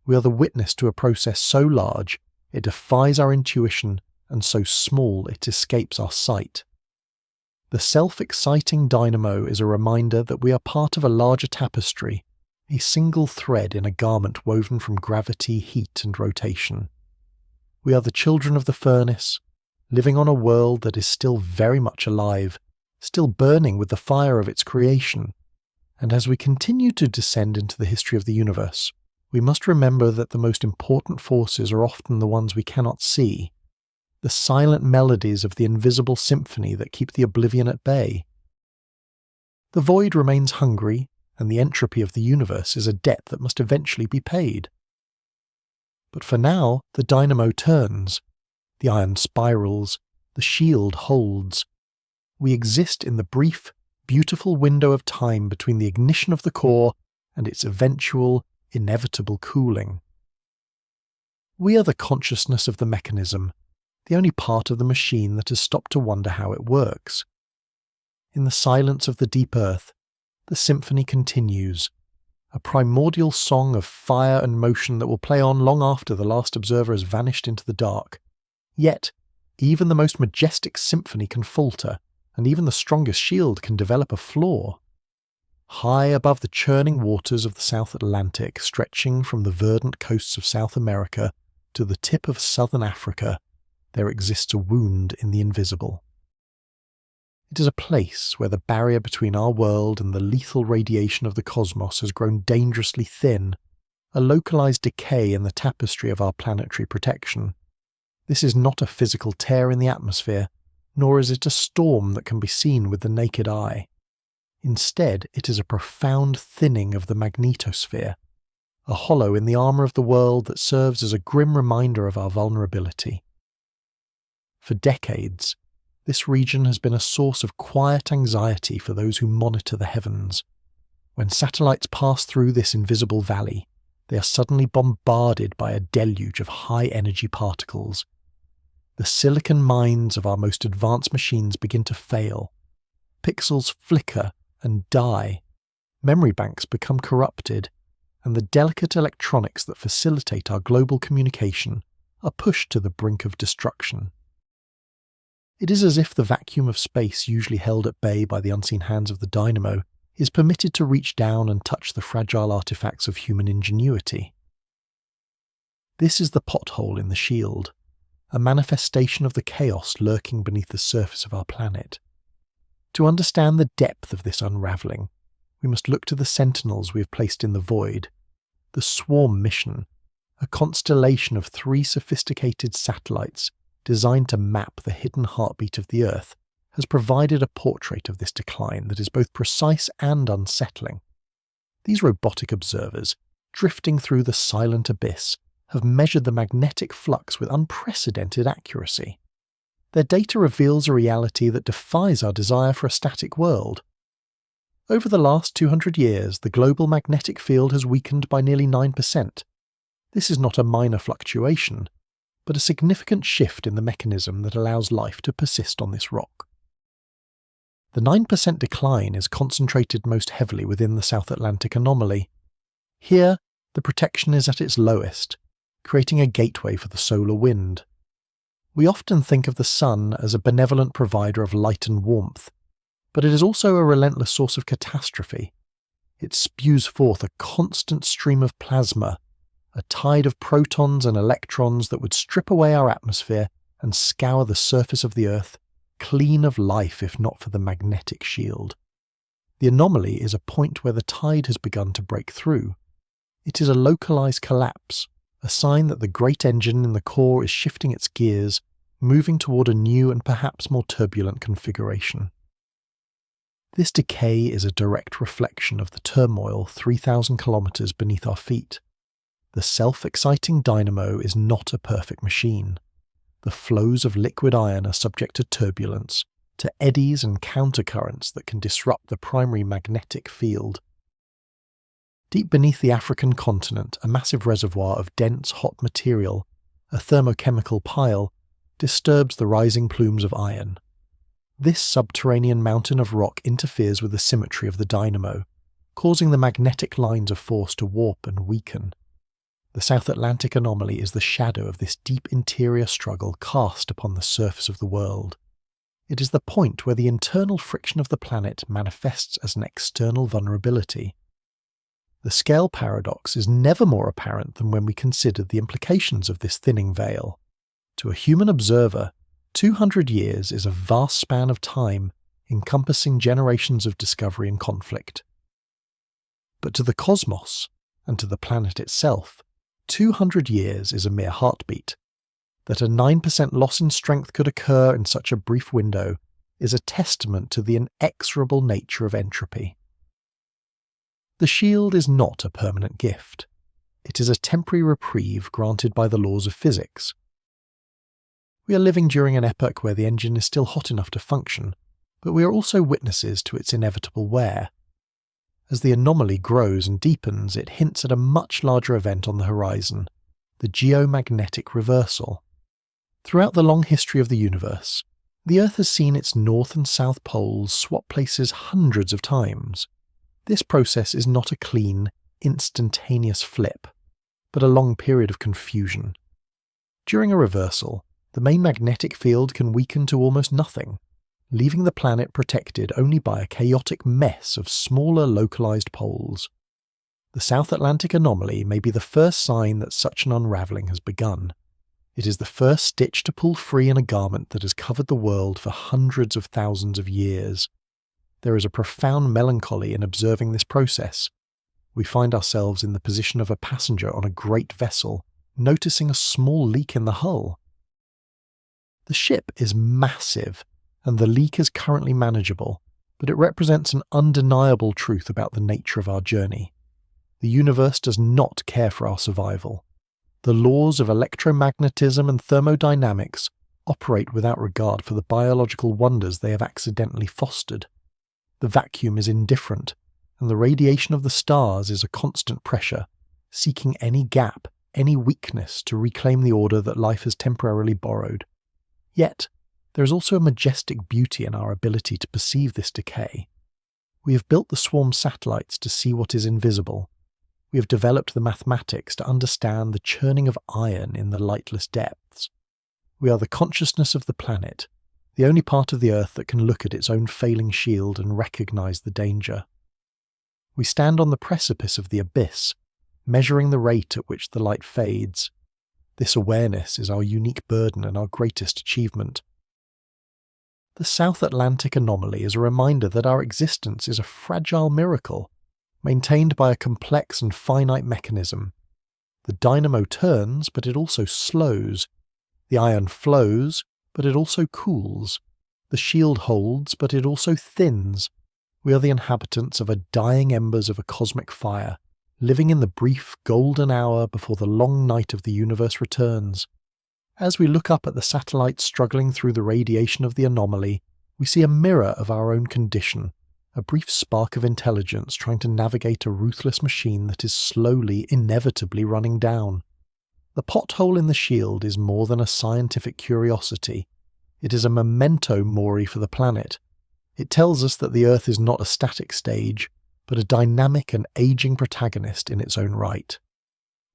We are the witness to a process so large, it defies our intuition, and so small it escapes our sight. The self-exciting dynamo is a reminder that we are part of a larger tapestry, a single thread in a garment woven from gravity, heat, and rotation. We are the children of the furnace, living on a world that is still very much alive, still burning with the fire of its creation. And as we continue to descend into the history of the universe, we must remember that the most important forces are often the ones we cannot see, the silent melodies of the invisible symphony that keep the oblivion at bay. The void remains hungry, and the entropy of the universe is a debt that must eventually be paid. But for now, the dynamo turns, the iron spirals, the shield holds. We exist in the brief, beautiful window of time between the ignition of the core and its eventual, inevitable cooling. We are the consciousness of the mechanism, the only part of the machine that has stopped to wonder how it works. In the silence of the deep earth, the symphony continues, a primordial song of fire and motion that will play on long after the last observer has vanished into the dark. Yet, even the most majestic symphony can falter, and even the strongest shield can develop a flaw. High above the churning waters of the South Atlantic, stretching from the verdant coasts of South America to the tip of southern Africa, there exists a wound in the invisible. It is a place where the barrier between our world and the lethal radiation of the cosmos has grown dangerously thin, a localized decay in the tapestry of our planetary protection. This is not a physical tear in the atmosphere, nor is it a storm that can be seen with the naked eye. Instead, it is a profound thinning of the magnetosphere, a hollow in the armor of the world that serves as a grim reminder of our vulnerability. For decades, this region has been a source of quiet anxiety for those who monitor the heavens. When satellites pass through this invisible valley, they are suddenly bombarded by a deluge of high-energy particles. The silicon minds of our most advanced machines begin to fail. Pixels flicker and die. Memory banks become corrupted, and the delicate electronics that facilitate our global communication are pushed to the brink of destruction. It is as if the vacuum of space usually held at bay by the unseen hands of the dynamo is permitted to reach down and touch the fragile artifacts of human ingenuity. This is the pothole in the shield, a manifestation of the chaos lurking beneath the surface of our planet. To understand the depth of this unravelling, we must look to the sentinels we have placed in the void. The Swarm mission, a constellation of 3 sophisticated satellites designed to map the hidden heartbeat of the Earth, has provided a portrait of this decline that is both precise and unsettling. These robotic observers, drifting through the silent abyss, have measured the magnetic flux with unprecedented accuracy. Their data reveals a reality that defies our desire for a static world. Over the last 200 years, the global magnetic field has weakened by nearly 9%. This is not a minor fluctuation, but a significant shift in the mechanism that allows life to persist on this rock. The 9% decline is concentrated most heavily within the South Atlantic anomaly. Here, the protection is at its lowest, creating a gateway for the solar wind. We often think of the sun as a benevolent provider of light and warmth, but it is also a relentless source of catastrophe. It spews forth a constant stream of plasma, a tide of protons and electrons that would strip away our atmosphere and scour the surface of the Earth, clean of life if not for the magnetic shield. The anomaly is a point where the tide has begun to break through. It is a localized collapse, a sign that the great engine in the core is shifting its gears, moving toward a new and perhaps more turbulent configuration. This decay is a direct reflection of the turmoil 3,000 kilometers beneath our feet. The self-exciting dynamo is not a perfect machine. The flows of liquid iron are subject to turbulence, to eddies and countercurrents that can disrupt the primary magnetic field. Deep beneath the African continent, a massive reservoir of dense, hot material, a thermochemical pile, disturbs the rising plumes of iron. This subterranean mountain of rock interferes with the symmetry of the dynamo, causing the magnetic lines of force to warp and weaken. The South Atlantic anomaly is the shadow of this deep interior struggle cast upon the surface of the world. It is the point where the internal friction of the planet manifests as an external vulnerability. The scale paradox is never more apparent than when we consider the implications of this thinning veil. To a human observer, 200 years is a vast span of time encompassing generations of discovery and conflict. But to the cosmos, and to the planet itself, 200 years is a mere heartbeat. That a 9% loss in strength could occur in such a brief window is a testament to the inexorable nature of entropy. The shield is not a permanent gift. It is a temporary reprieve granted by the laws of physics. We are living during an epoch where the engine is still hot enough to function, but we are also witnesses to its inevitable wear. As the anomaly grows and deepens, it hints at a much larger event on the horizon, the geomagnetic reversal. Throughout the long history of the universe, the Earth has seen its north and south poles swap places hundreds of times. This process is not a clean, instantaneous flip, but a long period of confusion. During a reversal, the main magnetic field can weaken to almost nothing, leaving the planet protected only by a chaotic mess of smaller localized poles. The South Atlantic anomaly may be the first sign that such an unravelling has begun. It is the first stitch to pull free in a garment that has covered the world for hundreds of thousands of years. There is a profound melancholy in observing this process. We find ourselves in the position of a passenger on a great vessel, noticing a small leak in the hull. The ship is massive, and the leak is currently manageable, but it represents an undeniable truth about the nature of our journey. The universe does not care for our survival. The laws of electromagnetism and thermodynamics operate without regard for the biological wonders they have accidentally fostered. The vacuum is indifferent, and the radiation of the stars is a constant pressure, seeking any gap, any weakness to reclaim the order that life has temporarily borrowed. Yet, there is also a majestic beauty in our ability to perceive this decay. We have built the swarm satellites to see what is invisible. We have developed the mathematics to understand the churning of iron in the lightless depths. We are the consciousness of the planet, the only part of the Earth that can look at its own failing shield and recognize the danger. We stand on the precipice of the abyss, measuring the rate at which the light fades. This awareness is our unique burden and our greatest achievement. The South Atlantic anomaly is a reminder that our existence is a fragile miracle, maintained by a complex and finite mechanism. The dynamo turns, but it also slows. The iron flows, but it also cools. The shield holds, but it also thins. We are the inhabitants of a dying embers of a cosmic fire, living in the brief golden hour before the long night of the universe returns. As we look up at the satellites struggling through the radiation of the anomaly, we see a mirror of our own condition, a brief spark of intelligence trying to navigate a ruthless machine that is slowly, inevitably running down. The pothole in the shield is more than a scientific curiosity. It is a memento mori for the planet. It tells us that the Earth is not a static stage, but a dynamic and aging protagonist in its own right.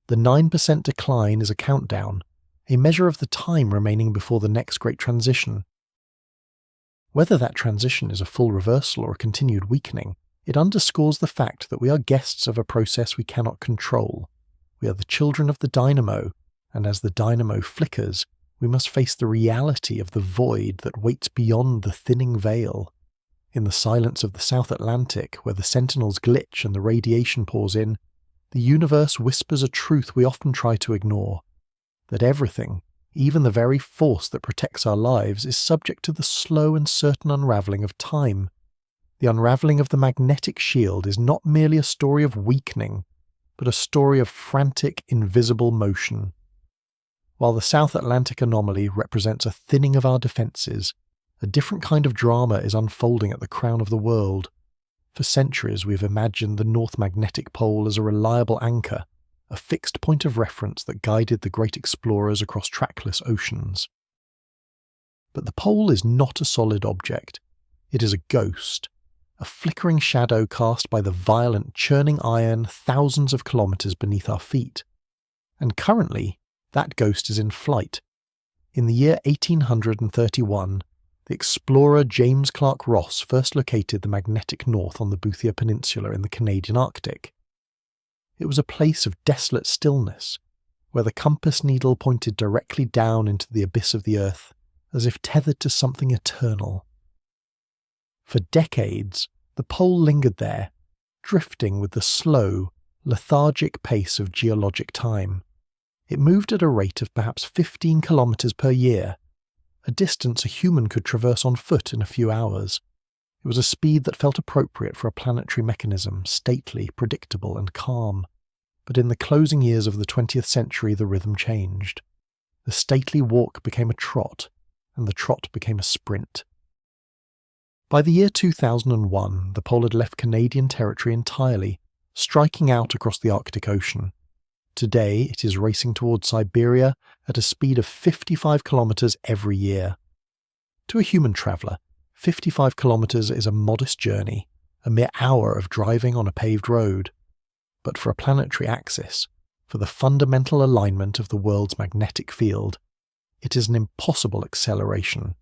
The 9% decline is a countdown, a measure of the time remaining before the next great transition. Whether that transition is a full reversal or a continued weakening, it underscores the fact that we are guests of a process we cannot control. We are the children of the dynamo, and as the dynamo flickers, we must face the reality of the void that waits beyond the thinning veil. In the silence of the South Atlantic, where the sentinels glitch and the radiation pours in, the universe whispers a truth we often try to ignore, that everything, even the very force that protects our lives, is subject to the slow and certain unravelling of time. The unravelling of the magnetic shield is not merely a story of weakening, but a story of frantic, invisible motion. While the South Atlantic anomaly represents a thinning of our defences, a different kind of drama is unfolding at the crown of the world. For centuries we've imagined the North Magnetic Pole as a reliable anchor, a fixed point of reference that guided the great explorers across trackless oceans. But the pole is not a solid object. It is a ghost, a flickering shadow cast by the violent, churning iron thousands of kilometres beneath our feet. And currently, that ghost is in flight. In the year 1831, the explorer James Clark Ross first located the magnetic north on the Boothia Peninsula in the Canadian Arctic. It was a place of desolate stillness, where the compass needle pointed directly down into the abyss of the earth, as if tethered to something eternal. For decades, the pole lingered there, drifting with the slow, lethargic pace of geologic time. It moved at a rate of perhaps 15 kilometres per year, a distance a human could traverse on foot in a few hours. It was a speed that felt appropriate for a planetary mechanism, stately, predictable, and calm. But in the closing years of the 20th century, the rhythm changed. The stately walk became a trot, and the trot became a sprint. By the year 2001, the pole had left Canadian territory entirely, striking out across the Arctic Ocean. Today, it is racing towards Siberia at a speed of 55 kilometres every year. To a human traveller, 55 kilometres is a modest journey, a mere hour of driving on a paved road. But for a planetary axis, for the fundamental alignment of the world's magnetic field, it is an impossible acceleration.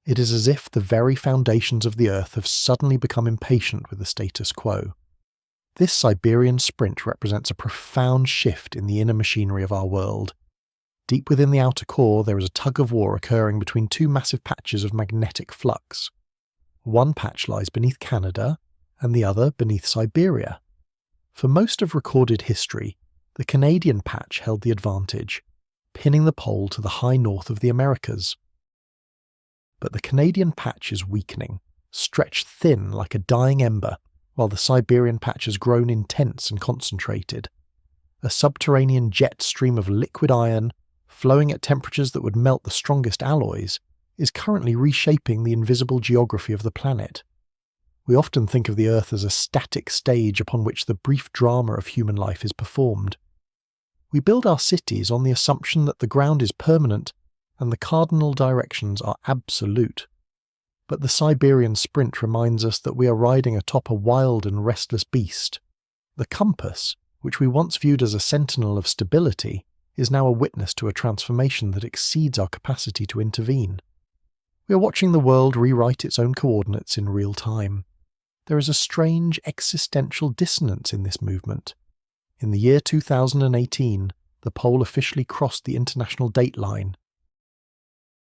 It is as if the very foundations of the Earth have suddenly become impatient with the status quo. This Siberian sprint represents a profound shift in the inner machinery of our world. Deep within the outer core, there is a tug-of-war occurring between two massive patches of magnetic flux. One patch lies beneath Canada, and the other beneath Siberia. For most of recorded history, the Canadian patch held the advantage, pinning the pole to the high north of the Americas. But the Canadian patch is weakening, stretched thin like a dying ember, while the Siberian patch has grown intense and concentrated. A subterranean jet stream of liquid iron, flowing at temperatures that would melt the strongest alloys, is currently reshaping the invisible geography of the planet. We often think of the Earth as a static stage upon which the brief drama of human life is performed. We build our cities on the assumption that the ground is permanent and the cardinal directions are absolute. But the Siberian sprint reminds us that we are riding atop a wild and restless beast. The compass, which we once viewed as a sentinel of stability, is now a witness to a transformation that exceeds our capacity to intervene. We are watching the world rewrite its own coordinates in real time. There is a strange existential dissonance in this movement. In the year 2018, the pole officially crossed the international date line.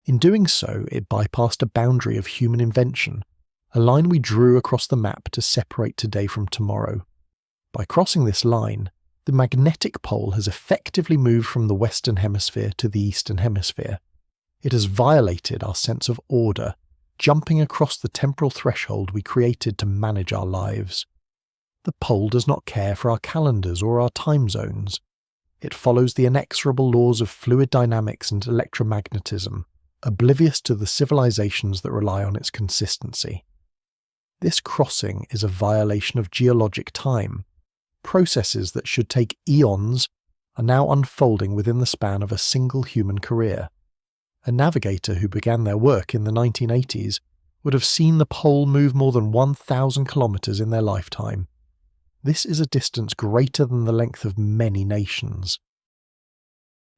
In doing so, it bypassed a boundary of human invention, a line we drew across the map to separate today from tomorrow. By crossing this line, the magnetic pole has effectively moved from the Western Hemisphere to the Eastern Hemisphere. It has violated our sense of order, jumping across the temporal threshold we created to manage our lives. The pole does not care for our calendars or our time zones. It follows the inexorable laws of fluid dynamics and electromagnetism, oblivious to the civilizations that rely on its consistency. This crossing is a violation of geologic time. Processes that should take eons are now unfolding within the span of a single human career. A navigator who began their work in the 1980s would have seen the pole move more than 1,000 kilometers in their lifetime. This is a distance greater than the length of many nations.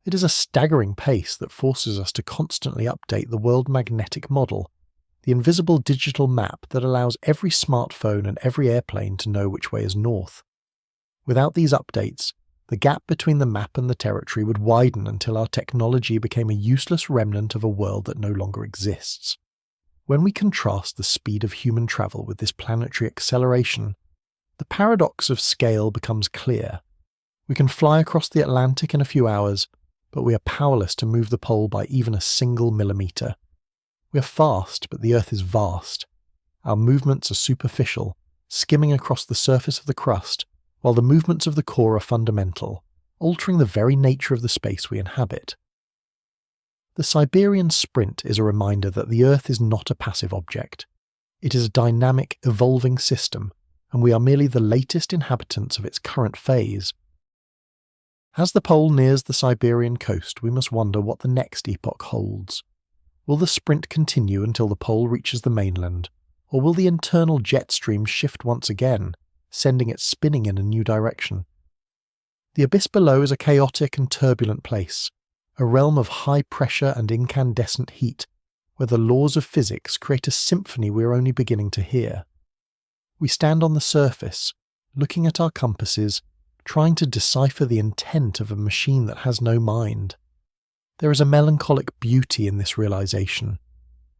It is a staggering pace that forces us to constantly update the world magnetic model, the invisible digital map that allows every smartphone and every airplane to know which way is north. Without these updates, the gap between the map and the territory would widen until our technology became a useless remnant of a world that no longer exists. When we contrast the speed of human travel with this planetary acceleration, the paradox of scale becomes clear. We can fly across the Atlantic in a few hours, but we are powerless to move the pole by even a single millimeter. We are fast, but the Earth is vast. Our movements are superficial, skimming across the surface of the crust, while the movements of the core are fundamental, altering the very nature of the space we inhabit. The Siberian Sprint is a reminder that the Earth is not a passive object. It is a dynamic, evolving system, and we are merely the latest inhabitants of its current phase. As the pole nears the Siberian coast, we must wonder what the next epoch holds. Will the sprint continue until the pole reaches the mainland, or will the internal jet stream shift once again, sending it spinning in a new direction? The abyss below is a chaotic and turbulent place, a realm of high pressure and incandescent heat, where the laws of physics create a symphony we are only beginning to hear. We stand on the surface, looking at our compasses, trying to decipher the intent of a machine that has no mind. There is a melancholic beauty in this realization.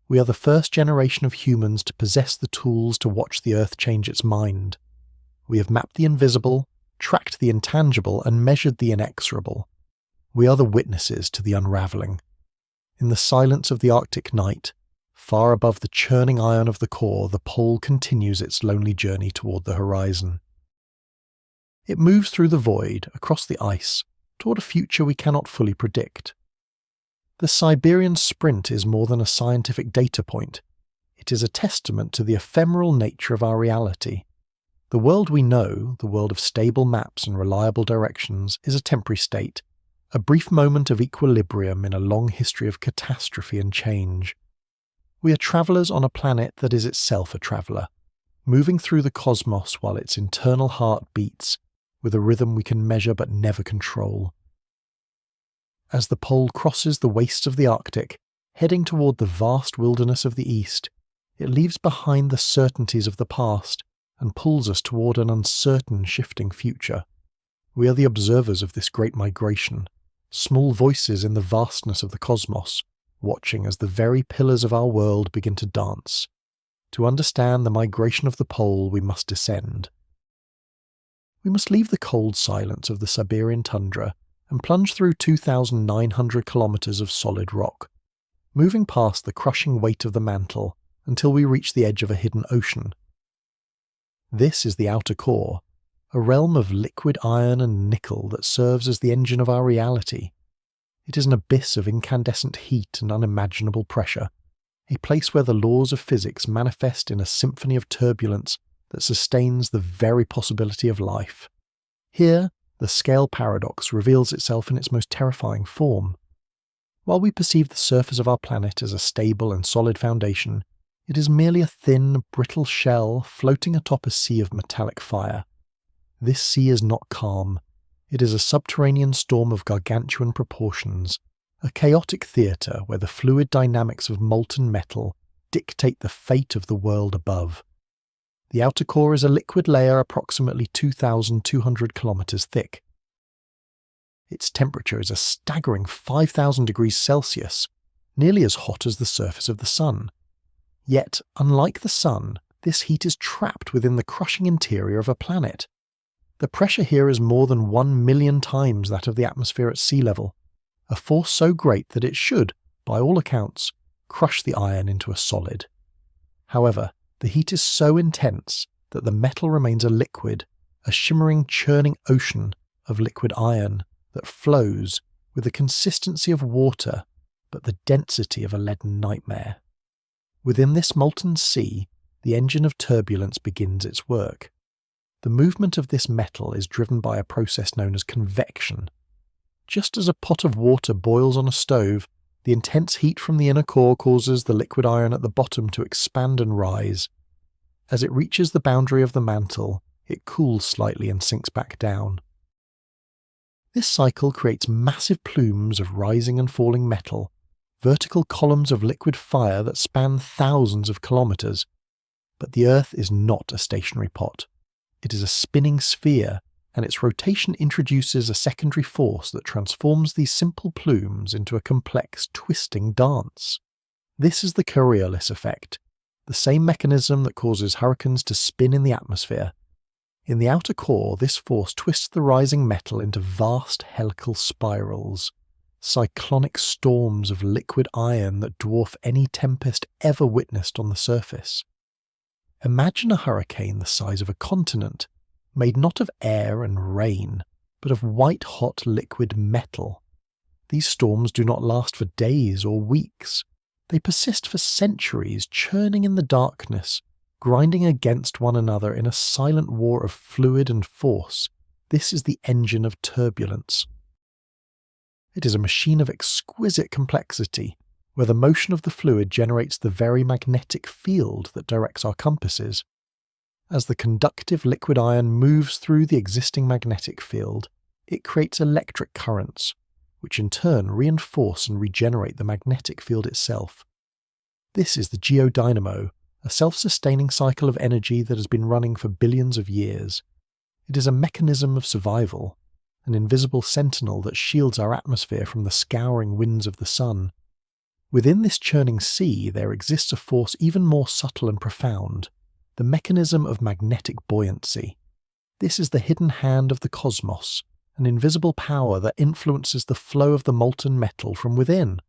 We are the first generation of humans to possess the tools to watch the Earth change its mind. We have mapped the invisible, tracked the intangible, and measured the inexorable. We are the witnesses to the unravelling. In the silence of the Arctic night, far above the churning iron of the core, the pole continues its lonely journey toward the horizon. It moves through the void, across the ice, toward a future we cannot fully predict. The Siberian Sprint is more than a scientific data point. It is a testament to the ephemeral nature of our reality. The world we know, the world of stable maps and reliable directions, is a temporary state, a brief moment of equilibrium in a long history of catastrophe and change. We are travellers on a planet that is itself a traveller, moving through the cosmos while its internal heart beats, with a rhythm we can measure but never control. As the pole crosses the wastes of the Arctic, heading toward the vast wilderness of the east, it leaves behind the certainties of the past and pulls us toward an uncertain, shifting future. We are the observers of this great migration, small voices in the vastness of the cosmos, watching as the very pillars of our world begin to dance. To understand the migration of the pole, we must descend. We must leave the cold silence of the Siberian tundra and plunge through 2,900 kilometers of solid rock, moving past the crushing weight of the mantle until we reach the edge of a hidden ocean. This is the outer core, a realm of liquid iron and nickel that serves as the engine of our reality. It is an abyss of incandescent heat and unimaginable pressure, a place where the laws of physics manifest in a symphony of turbulence that sustains the very possibility of life. Here, the scale paradox reveals itself in its most terrifying form. While we perceive the surface of our planet as a stable and solid foundation, it is merely a thin, brittle shell floating atop a sea of metallic fire. This sea is not calm. It is a subterranean storm of gargantuan proportions, a chaotic theatre where the fluid dynamics of molten metal dictate the fate of the world above. The outer core is a liquid layer approximately 2,200 kilometers thick. Its temperature is a staggering 5,000 degrees Celsius, nearly as hot as the surface of the Sun. Yet, unlike the Sun, this heat is trapped within the crushing interior of a planet. The pressure here is more than 1,000,000 times that of the atmosphere at sea level, a force so great that it should, by all accounts, crush the iron into a solid. However, the heat is so intense that the metal remains a liquid, a shimmering, churning ocean of liquid iron that flows with the consistency of water but the density of a leaden nightmare. Within this molten sea, the engine of turbulence begins its work. The movement of this metal is driven by a process known as convection. Just as a pot of water boils on a stove, the intense heat from the inner core causes the liquid iron at the bottom to expand and rise. As it reaches the boundary of the mantle, it cools slightly and sinks back down. This cycle creates massive plumes of rising and falling metal, vertical columns of liquid fire that span thousands of kilometers. But the Earth is not a stationary pot. It is a spinning sphere, and its rotation introduces a secondary force that transforms these simple plumes into a complex, twisting dance. This is the Coriolis effect, the same mechanism that causes hurricanes to spin in the atmosphere. In the outer core, this force twists the rising metal into vast helical spirals, cyclonic storms of liquid iron that dwarf any tempest ever witnessed on the surface. Imagine a hurricane the size of a continent, made not of air and rain, but of white-hot liquid metal. These storms do not last for days or weeks. They persist for centuries, churning in the darkness, grinding against one another in a silent war of fluid and force. This is the engine of turbulence. It is a machine of exquisite complexity, where the motion of the fluid generates the very magnetic field that directs our compasses. As the conductive liquid iron moves through the existing magnetic field, it creates electric currents, which in turn reinforce and regenerate the magnetic field itself. This is the geodynamo, a self-sustaining cycle of energy that has been running for billions of years. It is a mechanism of survival, an invisible sentinel that shields our atmosphere from the scouring winds of the sun. Within this churning sea, there exists a force even more subtle and profound, the mechanism of magnetic buoyancy. This is the hidden hand of the cosmos, an invisible power that influences the flow of the molten metal from within.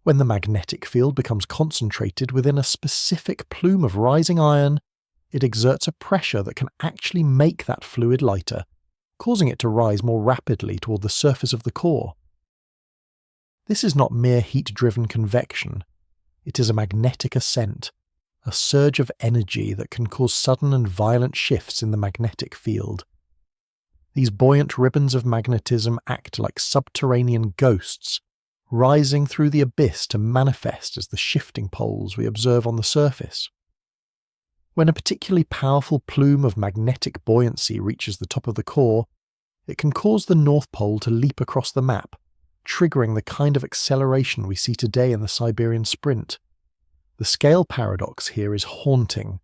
When the magnetic field becomes concentrated within a specific plume of rising iron, it exerts a pressure that can actually make that fluid lighter, causing it to rise more rapidly toward the surface of the core. This is not mere heat-driven convection. It is a magnetic ascent, a surge of energy that can cause sudden and violent shifts in the magnetic field. These buoyant ribbons of magnetism act like subterranean ghosts, rising through the abyss to manifest as the shifting poles we observe on the surface. When a particularly powerful plume of magnetic buoyancy reaches the top of the core, it can cause the North Pole to leap across the map, triggering the kind of acceleration we see today in the Siberian Sprint. The scale paradox here is haunting.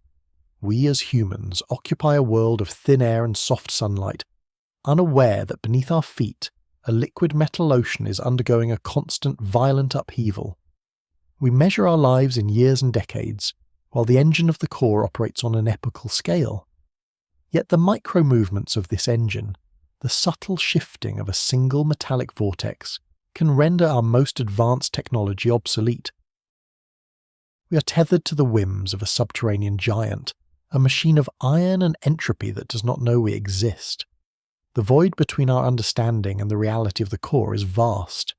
We as humans occupy a world of thin air and soft sunlight, unaware that beneath our feet, a liquid metal ocean is undergoing a constant, violent upheaval. We measure our lives in years and decades, while the engine of the core operates on an epochal scale. Yet the micro-movements of this engine, the subtle shifting of a single metallic vortex, can render our most advanced technology obsolete. We are tethered to the whims of a subterranean giant, a machine of iron and entropy that does not know we exist. The void between our understanding and the reality of the core is vast.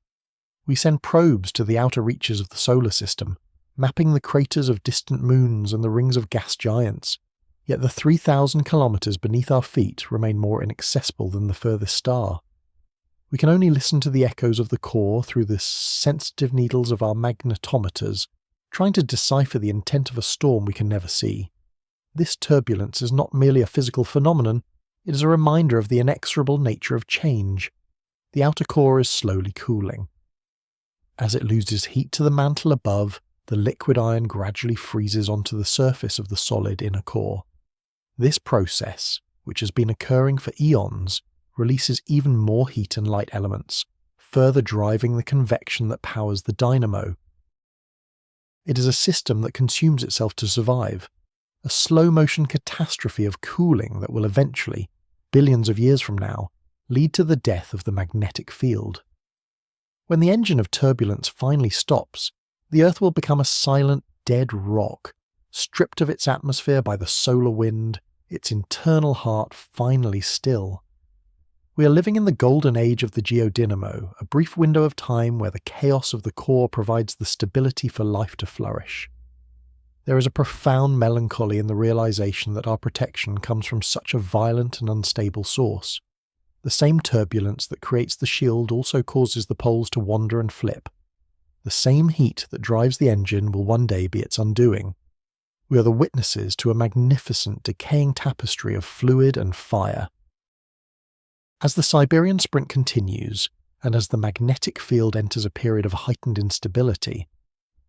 We send probes to the outer reaches of the solar system, mapping the craters of distant moons and the rings of gas giants, yet the 3,000 kilometers beneath our feet remain more inaccessible than the furthest star. We can only listen to the echoes of the core through the sensitive needles of our magnetometers, trying to decipher the intent of a storm we can never see. This turbulence is not merely a physical phenomenon, it is a reminder of the inexorable nature of change. The outer core is slowly cooling. As it loses heat to the mantle above, the liquid iron gradually freezes onto the surface of the solid inner core. This process, which has been occurring for eons, releases even more heat and light elements, further driving the convection that powers the dynamo. It is a system that consumes itself to survive, a slow-motion catastrophe of cooling that will eventually, billions of years from now, lead to the death of the magnetic field. When the engine of turbulence finally stops, the Earth will become a silent, dead rock, stripped of its atmosphere by the solar wind, its internal heart finally still. We are living in the golden age of the geodynamo, a brief window of time where the chaos of the core provides the stability for life to flourish. There is a profound melancholy in the realization that our protection comes from such a violent and unstable source. The same turbulence that creates the shield also causes the poles to wander and flip. The same heat that drives the engine will one day be its undoing. We are the witnesses to a magnificent decaying tapestry of fluid and fire. As the Siberian sprint continues, and as the magnetic field enters a period of heightened instability,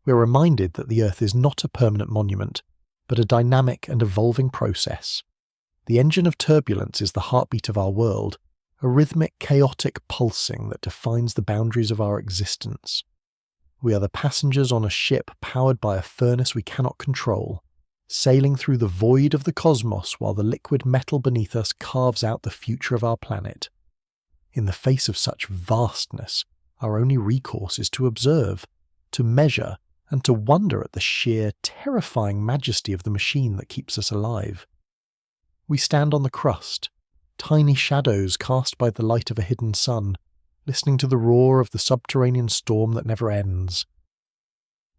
we are reminded that the Earth is not a permanent monument, but a dynamic and evolving process. The engine of turbulence is the heartbeat of our world, a rhythmic, chaotic pulsing that defines the boundaries of our existence. We are the passengers on a ship powered by a furnace we cannot control, sailing through the void of the cosmos while the liquid metal beneath us carves out the future of our planet. In the face of such vastness, our only recourse is to observe, to measure, and to wonder at the sheer, terrifying majesty of the machine that keeps us alive. We stand on the crust, tiny shadows cast by the light of a hidden sun, listening to the roar of the subterranean storm that never ends.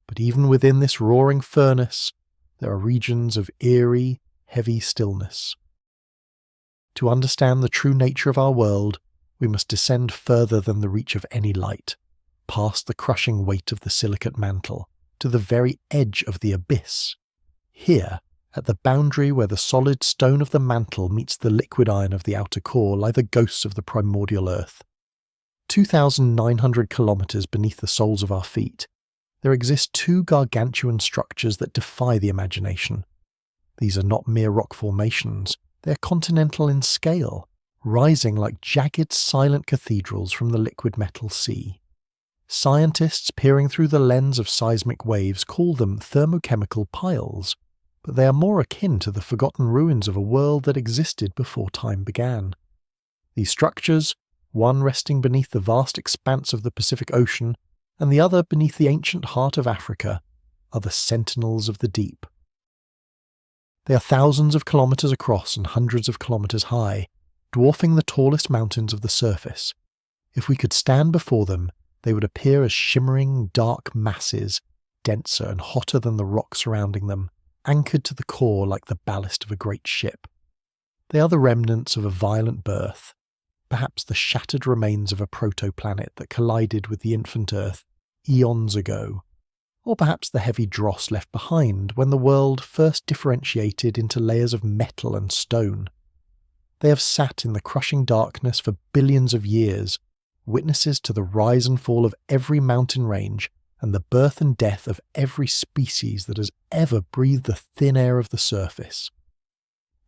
But even within this roaring furnace, there are regions of eerie, heavy stillness. To understand the true nature of our world, we must descend further than the reach of any light, past the crushing weight of the silicate mantle, to the very edge of the abyss. Here, at the boundary where the solid stone of the mantle meets the liquid iron of the outer core, lie the ghosts of the primordial Earth. 2,900 kilometers beneath the soles of our feet, there exist two gargantuan structures that defy the imagination. These are not mere rock formations, they are continental in scale, rising like jagged, silent cathedrals from the liquid metal sea. Scientists peering through the lens of seismic waves call them thermochemical piles, but they are more akin to the forgotten ruins of a world that existed before time began. These structures, one resting beneath the vast expanse of the Pacific Ocean, and the other beneath the ancient heart of Africa, are the sentinels of the deep. They are thousands of kilometers across and hundreds of kilometers high, dwarfing the tallest mountains of the surface. If we could stand before them, they would appear as shimmering, dark masses, denser and hotter than the rock surrounding them, anchored to the core like the ballast of a great ship. They are the remnants of a violent birth, perhaps the shattered remains of a protoplanet that collided with the infant Earth eons ago, or perhaps the heavy dross left behind when the world first differentiated into layers of metal and stone. They have sat in the crushing darkness for billions of years, witnesses to the rise and fall of every mountain range and the birth and death of every species that has ever breathed the thin air of the surface.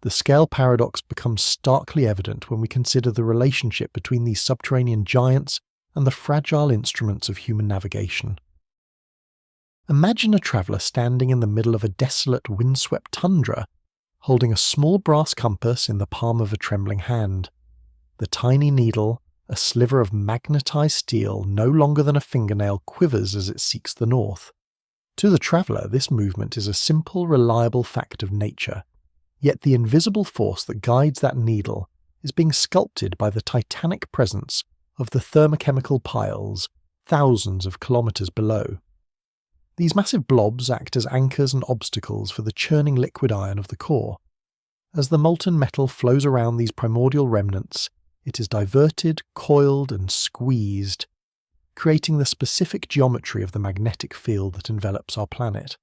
The scale paradox becomes starkly evident when we consider the relationship between these subterranean giants and the fragile instruments of human navigation. Imagine a traveller standing in the middle of a desolate, windswept tundra, holding a small brass compass in the palm of a trembling hand. The tiny needle, a sliver of magnetized steel no longer than a fingernail, quivers as it seeks the north. To the traveller, this movement is a simple, reliable fact of nature, yet the invisible force that guides that needle is being sculpted by the titanic presence of the thermochemical piles thousands of kilometers below. These massive blobs act as anchors and obstacles for the churning liquid iron of the core. As the molten metal flows around these primordial remnants, it is diverted, coiled, and squeezed, creating the specific geometry of the magnetic field that envelops our planet.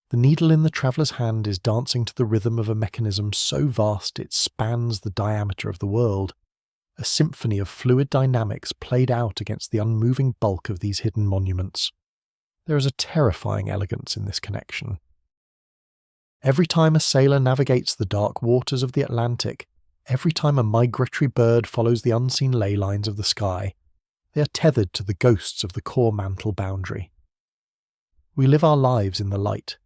The needle in the traveller's hand is dancing to the rhythm of a mechanism so vast it spans the diameter of the world, a symphony of fluid dynamics played out against the unmoving bulk of these hidden monuments. There is a terrifying elegance in this connection. Every time a sailor navigates the dark waters of the Atlantic, every time a migratory bird follows the unseen ley lines of the sky, they are tethered to the ghosts of the core mantle boundary. We live our lives in the light,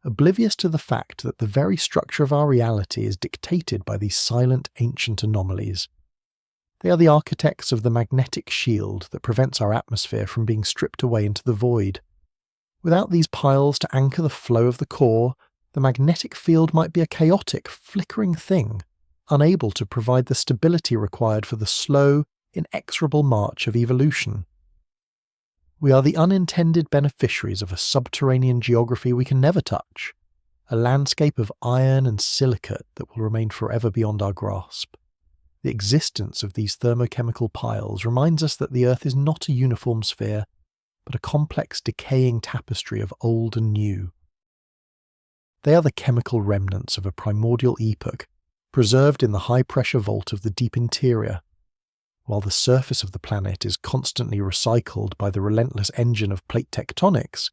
oblivious to the fact that the very structure of our reality is dictated by these silent ancient anomalies. They are the architects of the magnetic shield that prevents our atmosphere from being stripped away into the void. Without these piles to anchor the flow of the core, the magnetic field might be a chaotic, flickering thing, unable to provide the stability required for the slow, inexorable march of evolution. We are the unintended beneficiaries of a subterranean geography we can never touch, a landscape of iron and silicate that will remain forever beyond our grasp. The existence of these thermochemical piles reminds us that the Earth is not a uniform sphere, but a complex decaying tapestry of old and new. They are the chemical remnants of a primordial epoch, preserved in the high-pressure vault of the deep interior. While the surface of the planet is constantly recycled by the relentless engine of plate tectonics,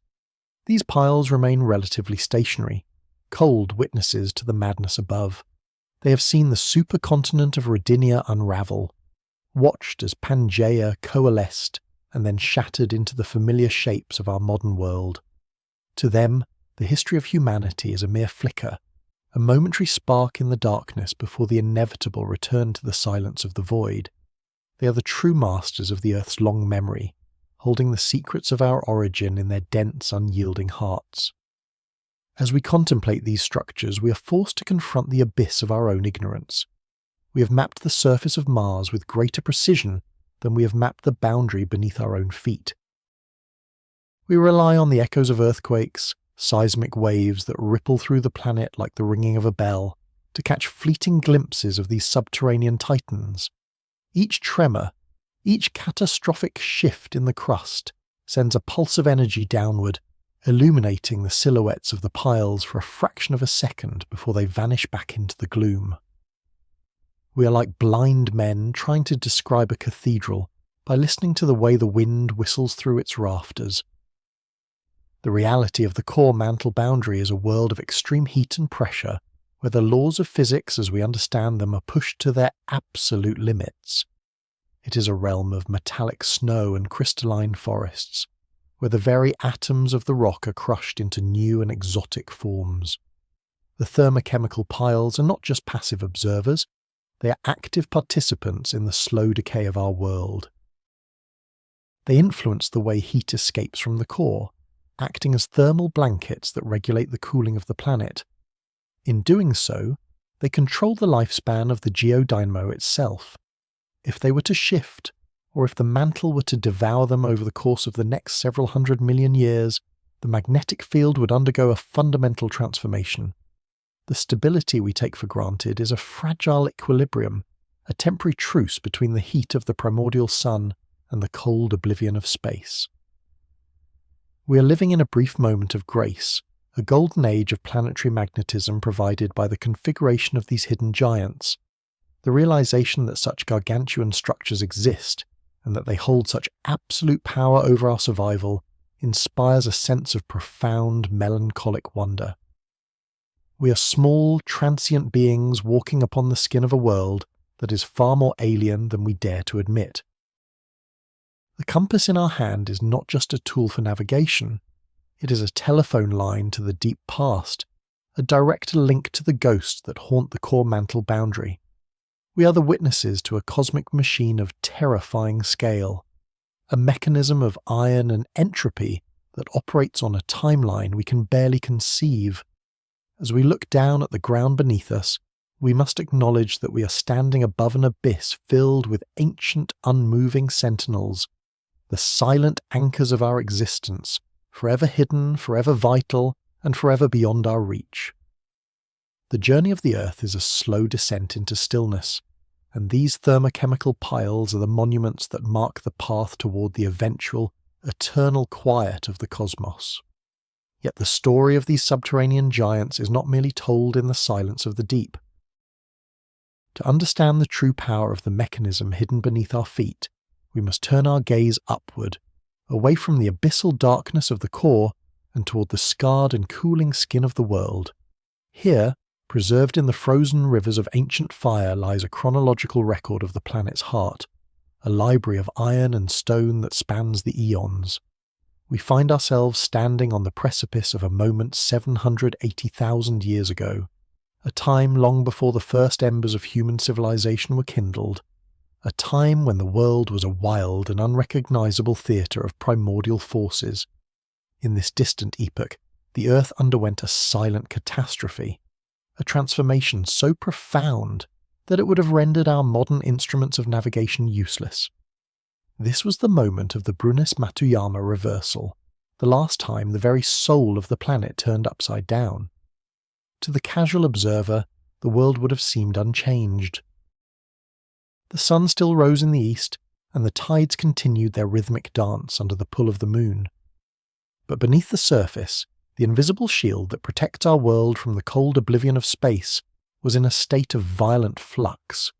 these piles remain relatively stationary, cold witnesses to the madness above. They have seen the supercontinent of Rodinia unravel, watched as Pangaea coalesced and then shattered into the familiar shapes of our modern world. To them, the history of humanity is a mere flicker, a momentary spark in the darkness before the inevitable return to the silence of the void. They are the true masters of the Earth's long memory, holding the secrets of our origin in their dense, unyielding hearts. As we contemplate these structures, we are forced to confront the abyss of our own ignorance. We have mapped the surface of Mars with greater precision than we have mapped the boundary beneath our own feet. We rely on the echoes of earthquakes, seismic waves that ripple through the planet like the ringing of a bell, to catch fleeting glimpses of these subterranean titans. Each tremor, each catastrophic shift in the crust, sends a pulse of energy downward, illuminating the silhouettes of the piles for a fraction of a second before they vanish back into the gloom. We are like blind men trying to describe a cathedral by listening to the way the wind whistles through its rafters. The reality of the core mantle boundary is a world of extreme heat and pressure, where the laws of physics as we understand them are pushed to their absolute limits. It is a realm of metallic snow and crystalline forests, where the very atoms of the rock are crushed into new and exotic forms. The thermochemical piles are not just passive observers, they are active participants in the slow decay of our world. They influence the way heat escapes from the core, acting as thermal blankets that regulate the cooling of the planet. In doing so, they control the lifespan of the geodynamo itself. If they were to shift, or if the mantle were to devour them over the course of the next several 100 million years, the magnetic field would undergo a fundamental transformation. The stability we take for granted is a fragile equilibrium, a temporary truce between the heat of the primordial sun and the cold oblivion of space. We are living in a brief moment of grace, a golden age of planetary magnetism provided by the configuration of these hidden giants. The realization that such gargantuan structures exist, and that they hold such absolute power over our survival, inspires a sense of profound, melancholic wonder. We are small, transient beings walking upon the skin of a world that is far more alien than we dare to admit. The compass in our hand is not just a tool for navigation, it is a telephone line to the deep past, a direct link to the ghosts that haunt the core mantle boundary. We are the witnesses to a cosmic machine of terrifying scale, a mechanism of iron and entropy that operates on a timeline we can barely conceive. As we look down at the ground beneath us, we must acknowledge that we are standing above an abyss filled with ancient, unmoving sentinels, the silent anchors of our existence, forever hidden, forever vital, and forever beyond our reach. The journey of the Earth is a slow descent into stillness, and these thermochemical piles are the monuments that mark the path toward the eventual, eternal quiet of the cosmos. Yet the story of these subterranean giants is not merely told in the silence of the deep. To understand the true power of the mechanism hidden beneath our feet, we must turn our gaze upward, away from the abyssal darkness of the core and toward the scarred and cooling skin of the world. Here, preserved in the frozen rivers of ancient fire, lies a chronological record of the planet's heart, a library of iron and stone that spans the eons. We find ourselves standing on the precipice of a moment 780,000 years ago, a time long before the first embers of human civilization were kindled, a time when the world was a wild and unrecognizable theatre of primordial forces. In this distant epoch, the Earth underwent a silent catastrophe, a transformation so profound that it would have rendered our modern instruments of navigation useless. This was the moment of the Brunhes-Matuyama reversal, the last time the very soul of the planet turned upside down. To the casual observer, the world would have seemed unchanged. The sun still rose in the east, and the tides continued their rhythmic dance under the pull of the moon. But beneath the surface, the invisible shield that protects our world from the cold oblivion of space was in a state of violent flux.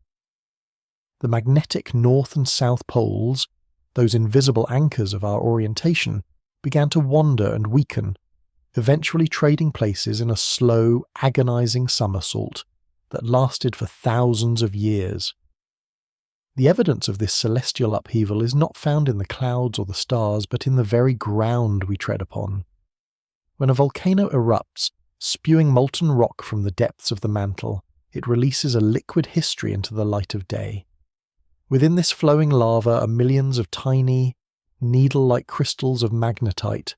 The magnetic north and south poles, those invisible anchors of our orientation, began to wander and weaken, eventually trading places in a slow, agonizing somersault that lasted for thousands of years. The evidence of this celestial upheaval is not found in the clouds or the stars, but in the very ground we tread upon. When a volcano erupts, spewing molten rock from the depths of the mantle, it releases a liquid history into the light of day. Within this flowing lava are millions of tiny, needle-like crystals of magnetite,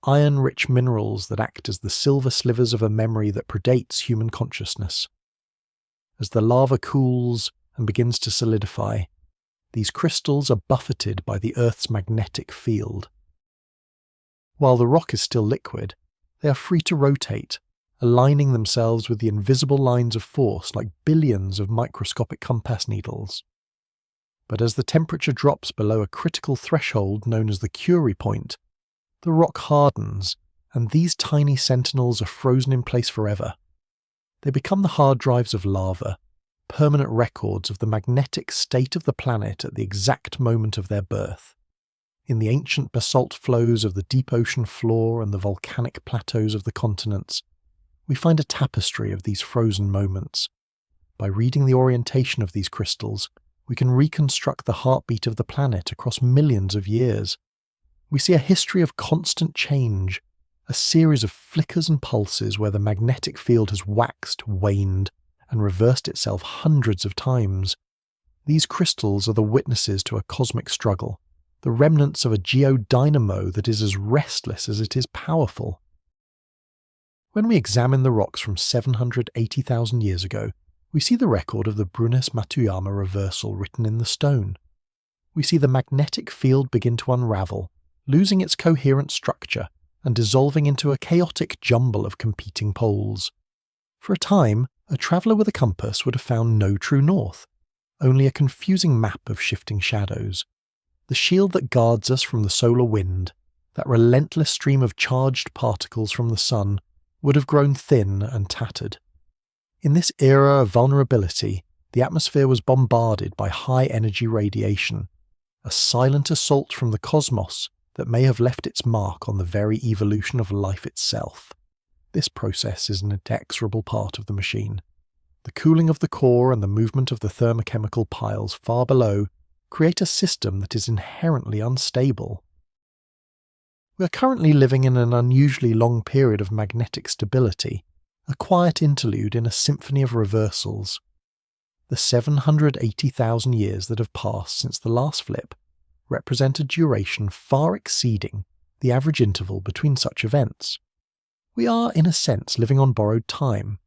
iron-rich minerals that act as the silver slivers of a memory that predates human consciousness. As the lava cools and begins to solidify, these crystals are buffeted by the Earth's magnetic field. While the rock is still liquid, they are free to rotate, aligning themselves with the invisible lines of force like billions of microscopic compass needles. But as the temperature drops below a critical threshold known as the Curie point, the rock hardens, and these tiny sentinels are frozen in place forever. They become the hard drives of lava, permanent records of the magnetic state of the planet at the exact moment of their birth. In the ancient basalt flows of the deep ocean floor and the volcanic plateaus of the continents, we find a tapestry of these frozen moments. By reading the orientation of these crystals, we can reconstruct the heartbeat of the planet across millions of years. We see a history of constant change, a series of flickers and pulses where the magnetic field has waxed, waned, and reversed itself hundreds of times. These crystals are the witnesses to a cosmic struggle, the remnants of a geodynamo that is as restless as it is powerful. When we examine the rocks from 780,000 years ago, we see the record of the Brunhes-Matuyama reversal written in the stone. We see the magnetic field begin to unravel, losing its coherent structure and dissolving into a chaotic jumble of competing poles. For a time, a traveller with a compass would have found no true north, only a confusing map of shifting shadows. The shield that guards us from the solar wind, that relentless stream of charged particles from the sun, would have grown thin and tattered. In this era of vulnerability, the atmosphere was bombarded by high-energy radiation, a silent assault from the cosmos that may have left its mark on the very evolution of life itself. This process is an inexorable part of the machine. The cooling of the core and the movement of the thermochemical piles far below create a system that is inherently unstable. We are currently living in an unusually long period of magnetic stability, a quiet interlude in a symphony of reversals. The 780,000 years that have passed since the last flip represent a duration far exceeding the average interval between such events. We are, in a sense, living on borrowed time.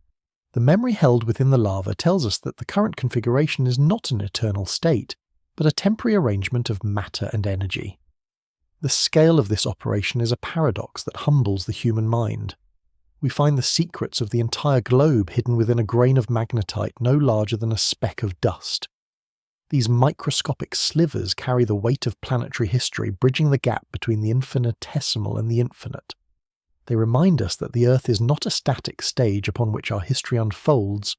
The memory held within the lava tells us that the current configuration is not an eternal state, but a temporary arrangement of matter and energy. The scale of this operation is a paradox that humbles the human mind. We find the secrets of the entire globe hidden within a grain of magnetite no larger than a speck of dust. These microscopic slivers carry the weight of planetary history, bridging the gap between the infinitesimal and the infinite. They remind us that the Earth is not a static stage upon which our history unfolds,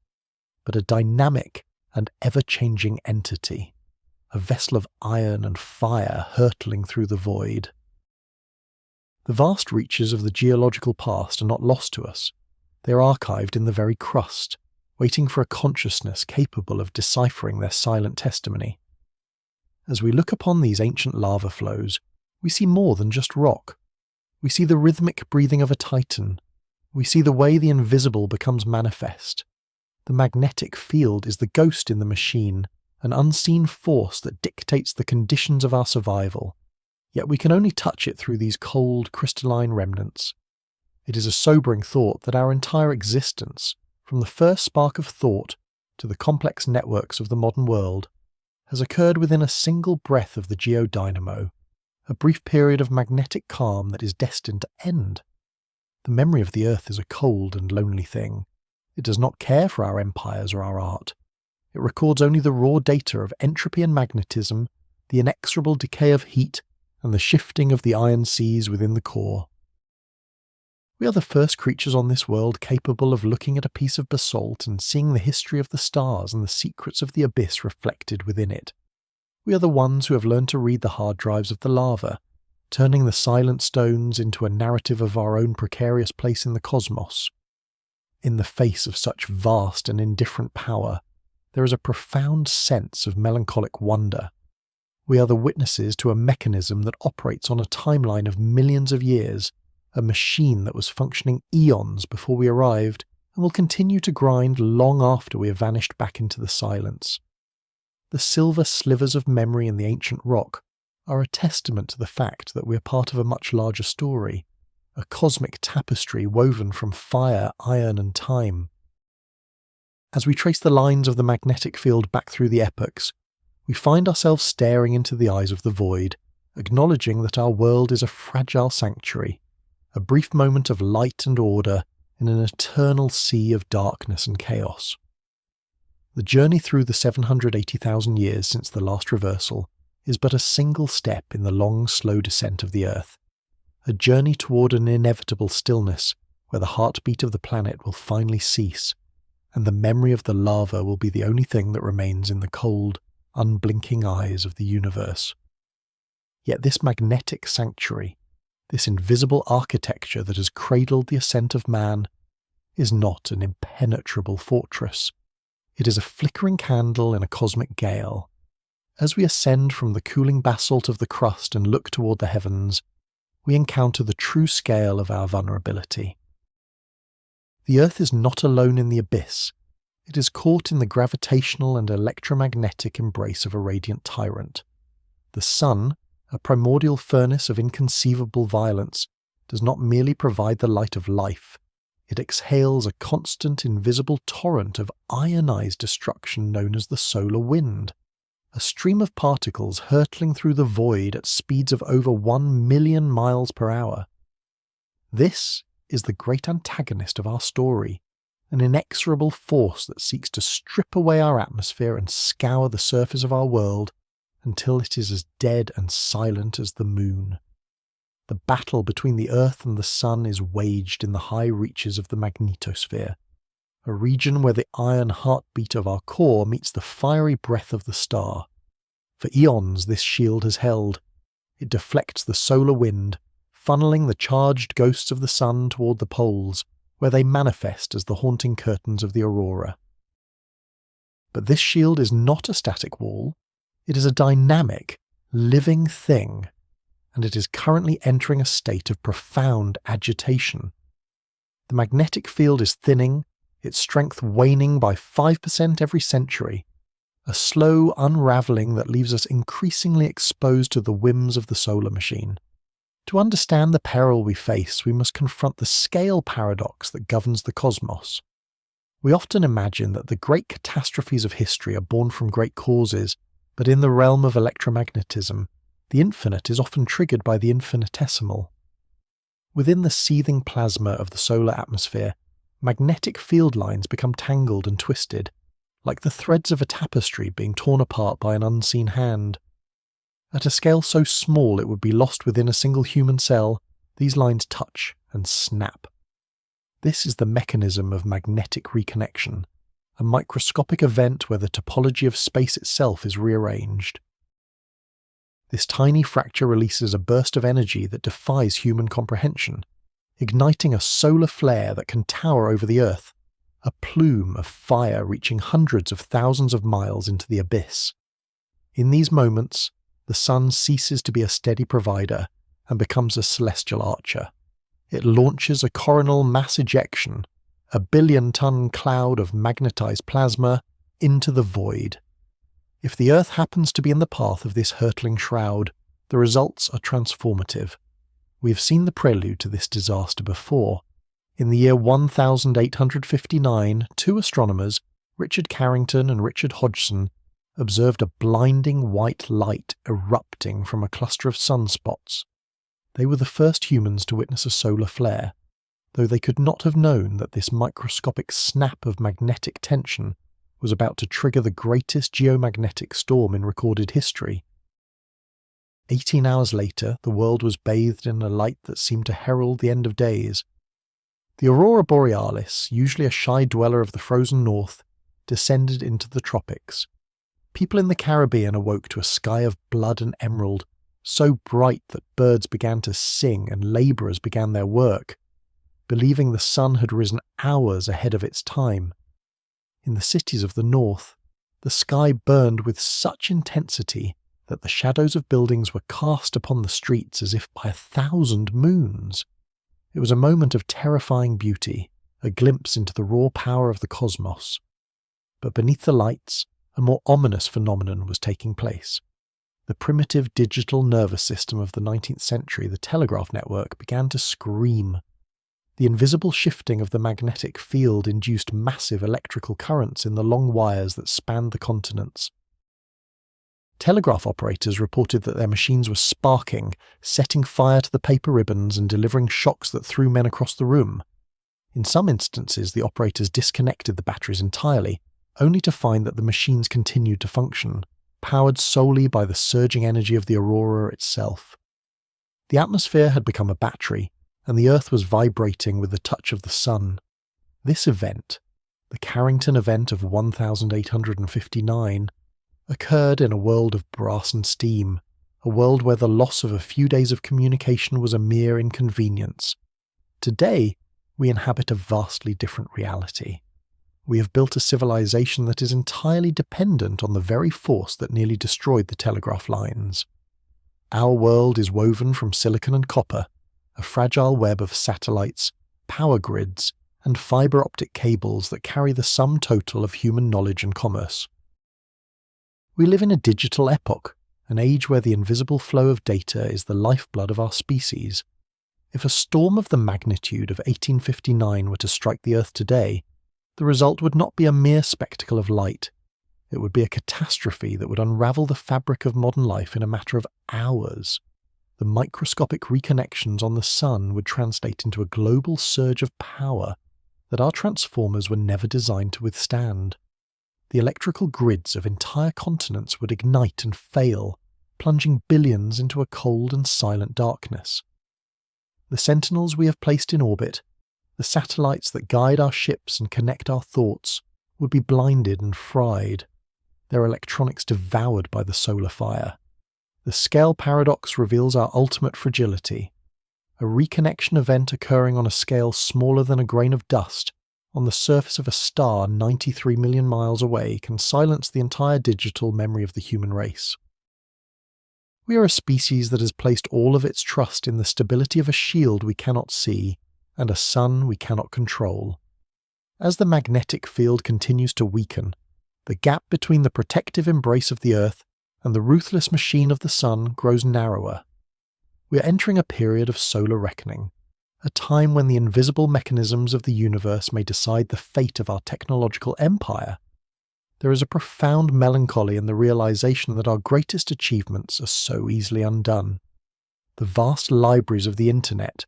but a dynamic and ever-changing entity, a vessel of iron and fire hurtling through the void. The vast reaches of the geological past are not lost to us. They are archived in the very crust, waiting for a consciousness capable of deciphering their silent testimony. As we look upon these ancient lava flows, we see more than just rock. We see the rhythmic breathing of a titan. We see the way the invisible becomes manifest. The magnetic field is the ghost in the machine, an unseen force that dictates the conditions of our survival. Yet we can only touch it through these cold, crystalline remnants. It is a sobering thought that our entire existence, from the first spark of thought to the complex networks of the modern world has occurred within a single breath of the geodynamo, a brief period of magnetic calm that is destined to end. The memory of the Earth is a cold and lonely thing. It does not care for our empires or our art. It records only the raw data of entropy and magnetism, the inexorable decay of heat, and the shifting of the iron seas within the core. We are the first creatures on this world capable of looking at a piece of basalt and seeing the history of the stars and the secrets of the abyss reflected within it. We are the ones who have learned to read the hard drives of the lava, turning the silent stones into a narrative of our own precarious place in the cosmos. In the face of such vast and indifferent power, there is a profound sense of melancholic wonder. We are the witnesses to a mechanism that operates on a timeline of millions of years, a machine that was functioning eons before we arrived and will continue to grind long after we have vanished back into the silence. The silver slivers of memory in the ancient rock are a testament to the fact that we are part of a much larger story, a cosmic tapestry woven from fire, iron, and time. As we trace the lines of the magnetic field back through the epochs, we find ourselves staring into the eyes of the void, acknowledging that our world is a fragile sanctuary, a brief moment of light and order in an eternal sea of darkness and chaos. The journey through the 780,000 years since the last reversal is but a single step in the long, slow descent of the Earth, a journey toward an inevitable stillness where the heartbeat of the planet will finally cease, and the memory of the lava will be the only thing that remains in the cold, unblinking eyes of the universe. Yet this magnetic sanctuary, this invisible architecture that has cradled the ascent of man, is not an impenetrable fortress. It is a flickering candle in a cosmic gale. As we ascend from the cooling basalt of the crust and look toward the heavens, we encounter the true scale of our vulnerability. The Earth is not alone in the abyss. It is caught in the gravitational and electromagnetic embrace of a radiant tyrant. The Sun, a primordial furnace of inconceivable violence, does not merely provide the light of life. It exhales a constant invisible torrent of ionized destruction known as the solar wind, a stream of particles hurtling through the void at speeds of over 1 million miles per hour. This is the great antagonist of our story, an inexorable force that seeks to strip away our atmosphere and scour the surface of our world until it is as dead and silent as the moon. The battle between the Earth and the Sun is waged in the high reaches of the magnetosphere, a region where the iron heartbeat of our core meets the fiery breath of the star. For eons this shield has held. It deflects the solar wind, funneling the charged ghosts of the Sun toward the poles, where they manifest as the haunting curtains of the aurora. But this shield is not a static wall. It is a dynamic, living thing, and it is currently entering a state of profound agitation. The magnetic field is thinning, its strength waning by 5% every century, a slow unravelling that leaves us increasingly exposed to the whims of the solar machine. To understand the peril we face, we must confront the scale paradox that governs the cosmos. We often imagine that the great catastrophes of history are born from great causes, but in the realm of electromagnetism, the infinite is often triggered by the infinitesimal. Within the seething plasma of the solar atmosphere, magnetic field lines become tangled and twisted, like the threads of a tapestry being torn apart by an unseen hand. At a scale so small it would be lost within a single human cell, these lines touch and snap. This is the mechanism of magnetic reconnection, a microscopic event where the topology of space itself is rearranged. This tiny fracture releases a burst of energy that defies human comprehension, igniting a solar flare that can tower over the Earth, a plume of fire reaching hundreds of thousands of miles into the abyss. In these moments, the Sun ceases to be a steady provider and becomes a celestial archer. It launches a coronal mass ejection, a billion-ton cloud of magnetized plasma, into the void. If the Earth happens to be in the path of this hurtling shroud, the results are transformative. We have seen the prelude to this disaster before. In the year 1859, two astronomers, Richard Carrington and Richard Hodgson observed a blinding white light erupting from a cluster of sunspots. They were the first humans to witness a solar flare, though they could not have known that this microscopic snap of magnetic tension was about to trigger the greatest geomagnetic storm in recorded history. 18 hours later, the world was bathed in a light that seemed to herald the end of days. The aurora borealis, usually a shy dweller of the frozen north, descended into the tropics. People in the Caribbean awoke to a sky of blood and emerald, so bright that birds began to sing and labourers began their work, believing the sun had risen hours ahead of its time. In the cities of the north, the sky burned with such intensity that the shadows of buildings were cast upon the streets as if by 1,000 moons. It was a moment of terrifying beauty, a glimpse into the raw power of the cosmos. But beneath the lights, a more ominous phenomenon was taking place. The primitive digital nervous system of the 19th century, the telegraph network, began to scream. The invisible shifting of the magnetic field induced massive electrical currents in the long wires that spanned the continents. Telegraph operators reported that their machines were sparking, setting fire to the paper ribbons and delivering shocks that threw men across the room. In some instances, the operators disconnected the batteries entirely, only to find that the machines continued to function, powered solely by the surging energy of the aurora itself. The atmosphere had become a battery, and the Earth was vibrating with the touch of the sun. This event, the Carrington event of 1859, occurred in a world of brass and steam, a world where the loss of a few days of communication was a mere inconvenience. Today, we inhabit a vastly different reality. We have built a civilization that is entirely dependent on the very force that nearly destroyed the telegraph lines. Our world is woven from silicon and copper, a fragile web of satellites, power grids, and fibre optic cables that carry the sum total of human knowledge and commerce. We live in a digital epoch, an age where the invisible flow of data is the lifeblood of our species. If a storm of the magnitude of 1859 were to strike the Earth today, the result would not be a mere spectacle of light. It would be a catastrophe that would unravel the fabric of modern life in a matter of hours. The microscopic reconnections on the sun would translate into a global surge of power that our transformers were never designed to withstand. The electrical grids of entire continents would ignite and fail, plunging billions into a cold and silent darkness. The sentinels we have placed in orbit, the satellites that guide our ships and connect our thoughts, would be blinded and fried, their electronics devoured by the solar fire. The scale paradox reveals our ultimate fragility. A reconnection event occurring on a scale smaller than a grain of dust on the surface of a star 93 million miles away can silence the entire digital memory of the human race. We are a species that has placed all of its trust in the stability of a shield we cannot see and a sun we cannot control. As the magnetic field continues to weaken, the gap between the protective embrace of the Earth and the ruthless machine of the sun grows narrower. We are entering a period of solar reckoning, a time when the invisible mechanisms of the universe may decide the fate of our technological empire. There is a profound melancholy in the realization that our greatest achievements are so easily undone. The vast libraries of the internet,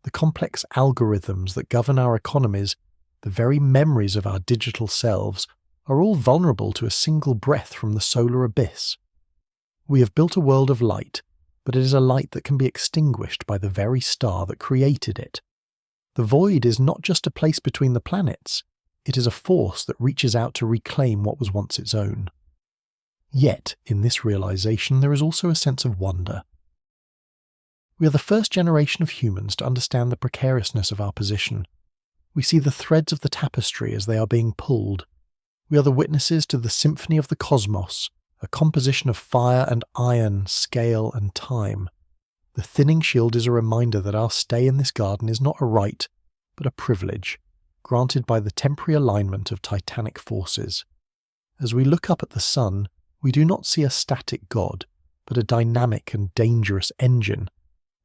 the complex algorithms that govern our economies, the very memories of our digital selves, are all vulnerable to a single breath from the solar abyss. We have built a world of light, but it is a light that can be extinguished by the very star that created it. The void is not just a place between the planets, it is a force that reaches out to reclaim what was once its own. Yet, in this realization, there is also a sense of wonder. We are the first generation of humans to understand the precariousness of our position. We see the threads of the tapestry as they are being pulled. We are the witnesses to the symphony of the cosmos, a composition of fire and iron, scale and time. The thinning shield is a reminder that our stay in this garden is not a right, but a privilege, granted by the temporary alignment of titanic forces. As we look up at the sun, we do not see a static god, but a dynamic and dangerous engine,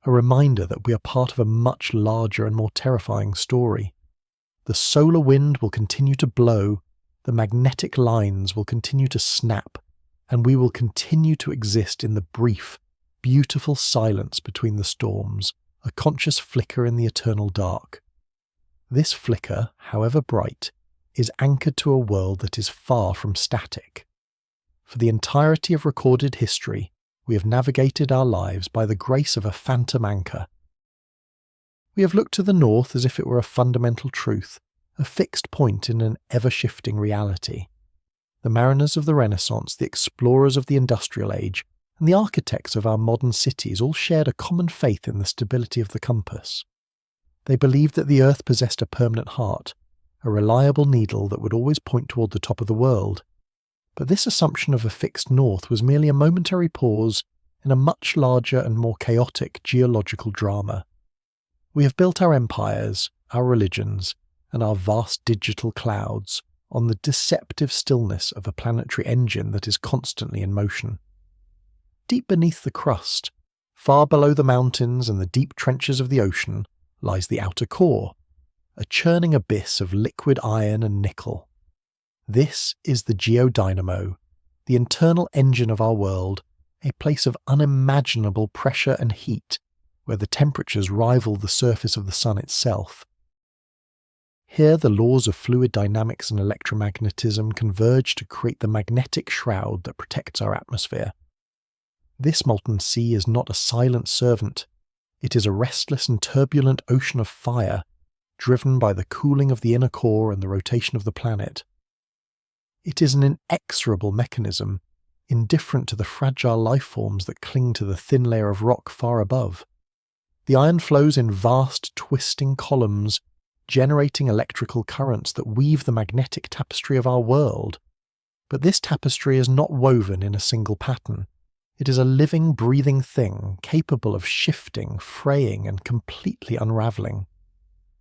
a reminder that we are part of a much larger and more terrifying story. The solar wind will continue to blow, the magnetic lines will continue to snap, and we will continue to exist in the brief, beautiful silence between the storms, a conscious flicker in the eternal dark. This flicker, however bright, is anchored to a world that is far from static. For the entirety of recorded history, we have navigated our lives by the grace of a phantom anchor. We have looked to the north as if it were a fundamental truth, a fixed point in an ever-shifting reality. The mariners of the Renaissance, the explorers of the Industrial Age, and the architects of our modern cities all shared a common faith in the stability of the compass. They believed that the Earth possessed a permanent heart, a reliable needle that would always point toward the top of the world. But this assumption of a fixed north was merely a momentary pause in a much larger and more chaotic geological drama. We have built our empires, our religions, and our vast digital clouds on the deceptive stillness of a planetary engine that is constantly in motion. Deep beneath the crust, far below the mountains and the deep trenches of the ocean, lies the outer core, a churning abyss of liquid iron and nickel. This is the geodynamo, the internal engine of our world, a place of unimaginable pressure and heat, where the temperatures rival the surface of the sun itself. Here the laws of fluid dynamics and electromagnetism converge to create the magnetic shroud that protects our atmosphere. This molten sea is not a silent servant. It is a restless and turbulent ocean of fire, driven by the cooling of the inner core and the rotation of the planet. It is an inexorable mechanism, indifferent to the fragile life forms that cling to the thin layer of rock far above. The iron flows in vast, twisting columns, generating electrical currents that weave the magnetic tapestry of our world. But this tapestry is not woven in a single pattern. It is a living, breathing thing, capable of shifting, fraying, and completely unravelling.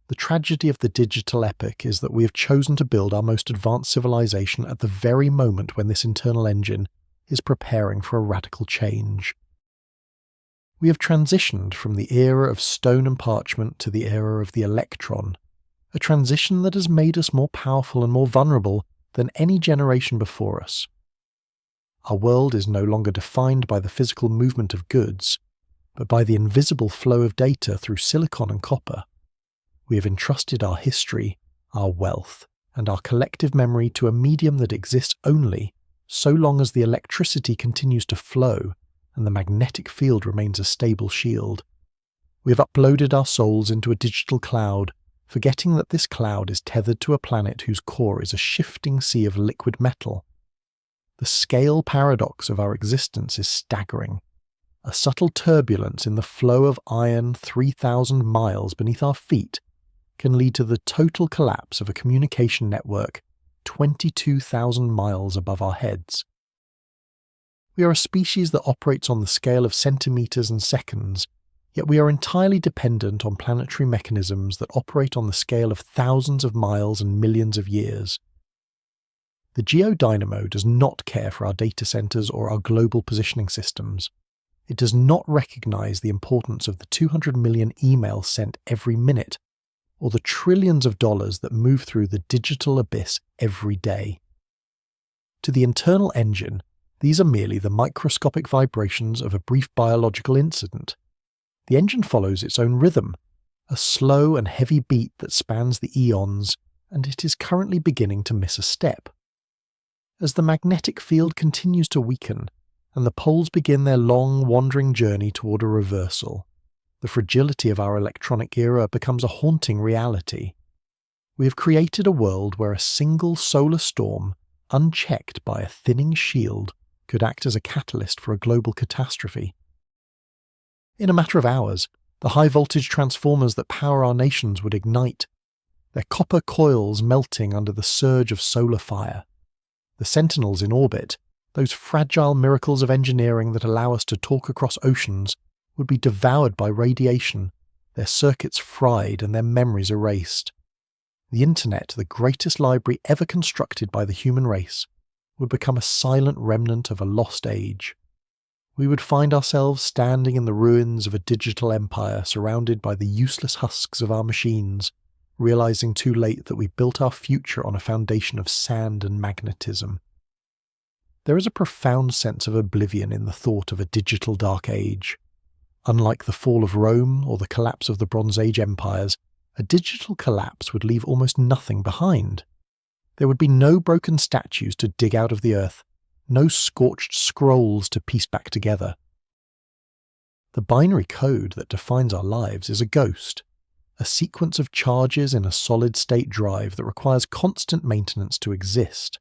The tragedy of the digital epoch is that we have chosen to build our most advanced civilization at the very moment when this internal engine is preparing for a radical change. We have transitioned from the era of stone and parchment to the era of the electron, a transition that has made us more powerful and more vulnerable than any generation before us. Our world is no longer defined by the physical movement of goods, but by the invisible flow of data through silicon and copper. We have entrusted our history, our wealth, and our collective memory to a medium that exists only so long as the electricity continues to flow and the magnetic field remains a stable shield. We have uploaded our souls into a digital cloud, forgetting that this cloud is tethered to a planet whose core is a shifting sea of liquid metal. The scale paradox of our existence is staggering. A subtle turbulence in the flow of iron 3,000 miles beneath our feet can lead to the total collapse of a communication network 22,000 miles above our heads. We are a species that operates on the scale of centimetres and seconds, yet we are entirely dependent on planetary mechanisms that operate on the scale of thousands of miles and millions of years. The geodynamo does not care for our data centres or our global positioning systems. It does not recognise the importance of the 200 million emails sent every minute, or the trillions of dollars that move through the digital abyss every day. To the internal engine, these are merely the microscopic vibrations of a brief biological incident. The engine follows its own rhythm, a slow and heavy beat that spans the eons, and it is currently beginning to miss a step. As the magnetic field continues to weaken, and the poles begin their long, wandering journey toward a reversal, the fragility of our electronic era becomes a haunting reality. We have created a world where a single solar storm, unchecked by a thinning shield, could act as a catalyst for a global catastrophe. In a matter of hours, the high-voltage transformers that power our nations would ignite, their copper coils melting under the surge of solar fire. The sentinels in orbit, those fragile miracles of engineering that allow us to talk across oceans, would be devoured by radiation, their circuits fried and their memories erased. The internet, the greatest library ever constructed by the human race, would become a silent remnant of a lost age. We would find ourselves standing in the ruins of a digital empire surrounded by the useless husks of our machines, realizing too late that we built our future on a foundation of sand and magnetism. There is a profound sense of oblivion in the thought of a digital dark age. Unlike the fall of Rome or the collapse of the Bronze Age empires, a digital collapse would leave almost nothing behind. There would be no broken statues to dig out of the earth, no scorched scrolls to piece back together. The binary code that defines our lives is a ghost, a sequence of charges in a solid-state drive that requires constant maintenance to exist.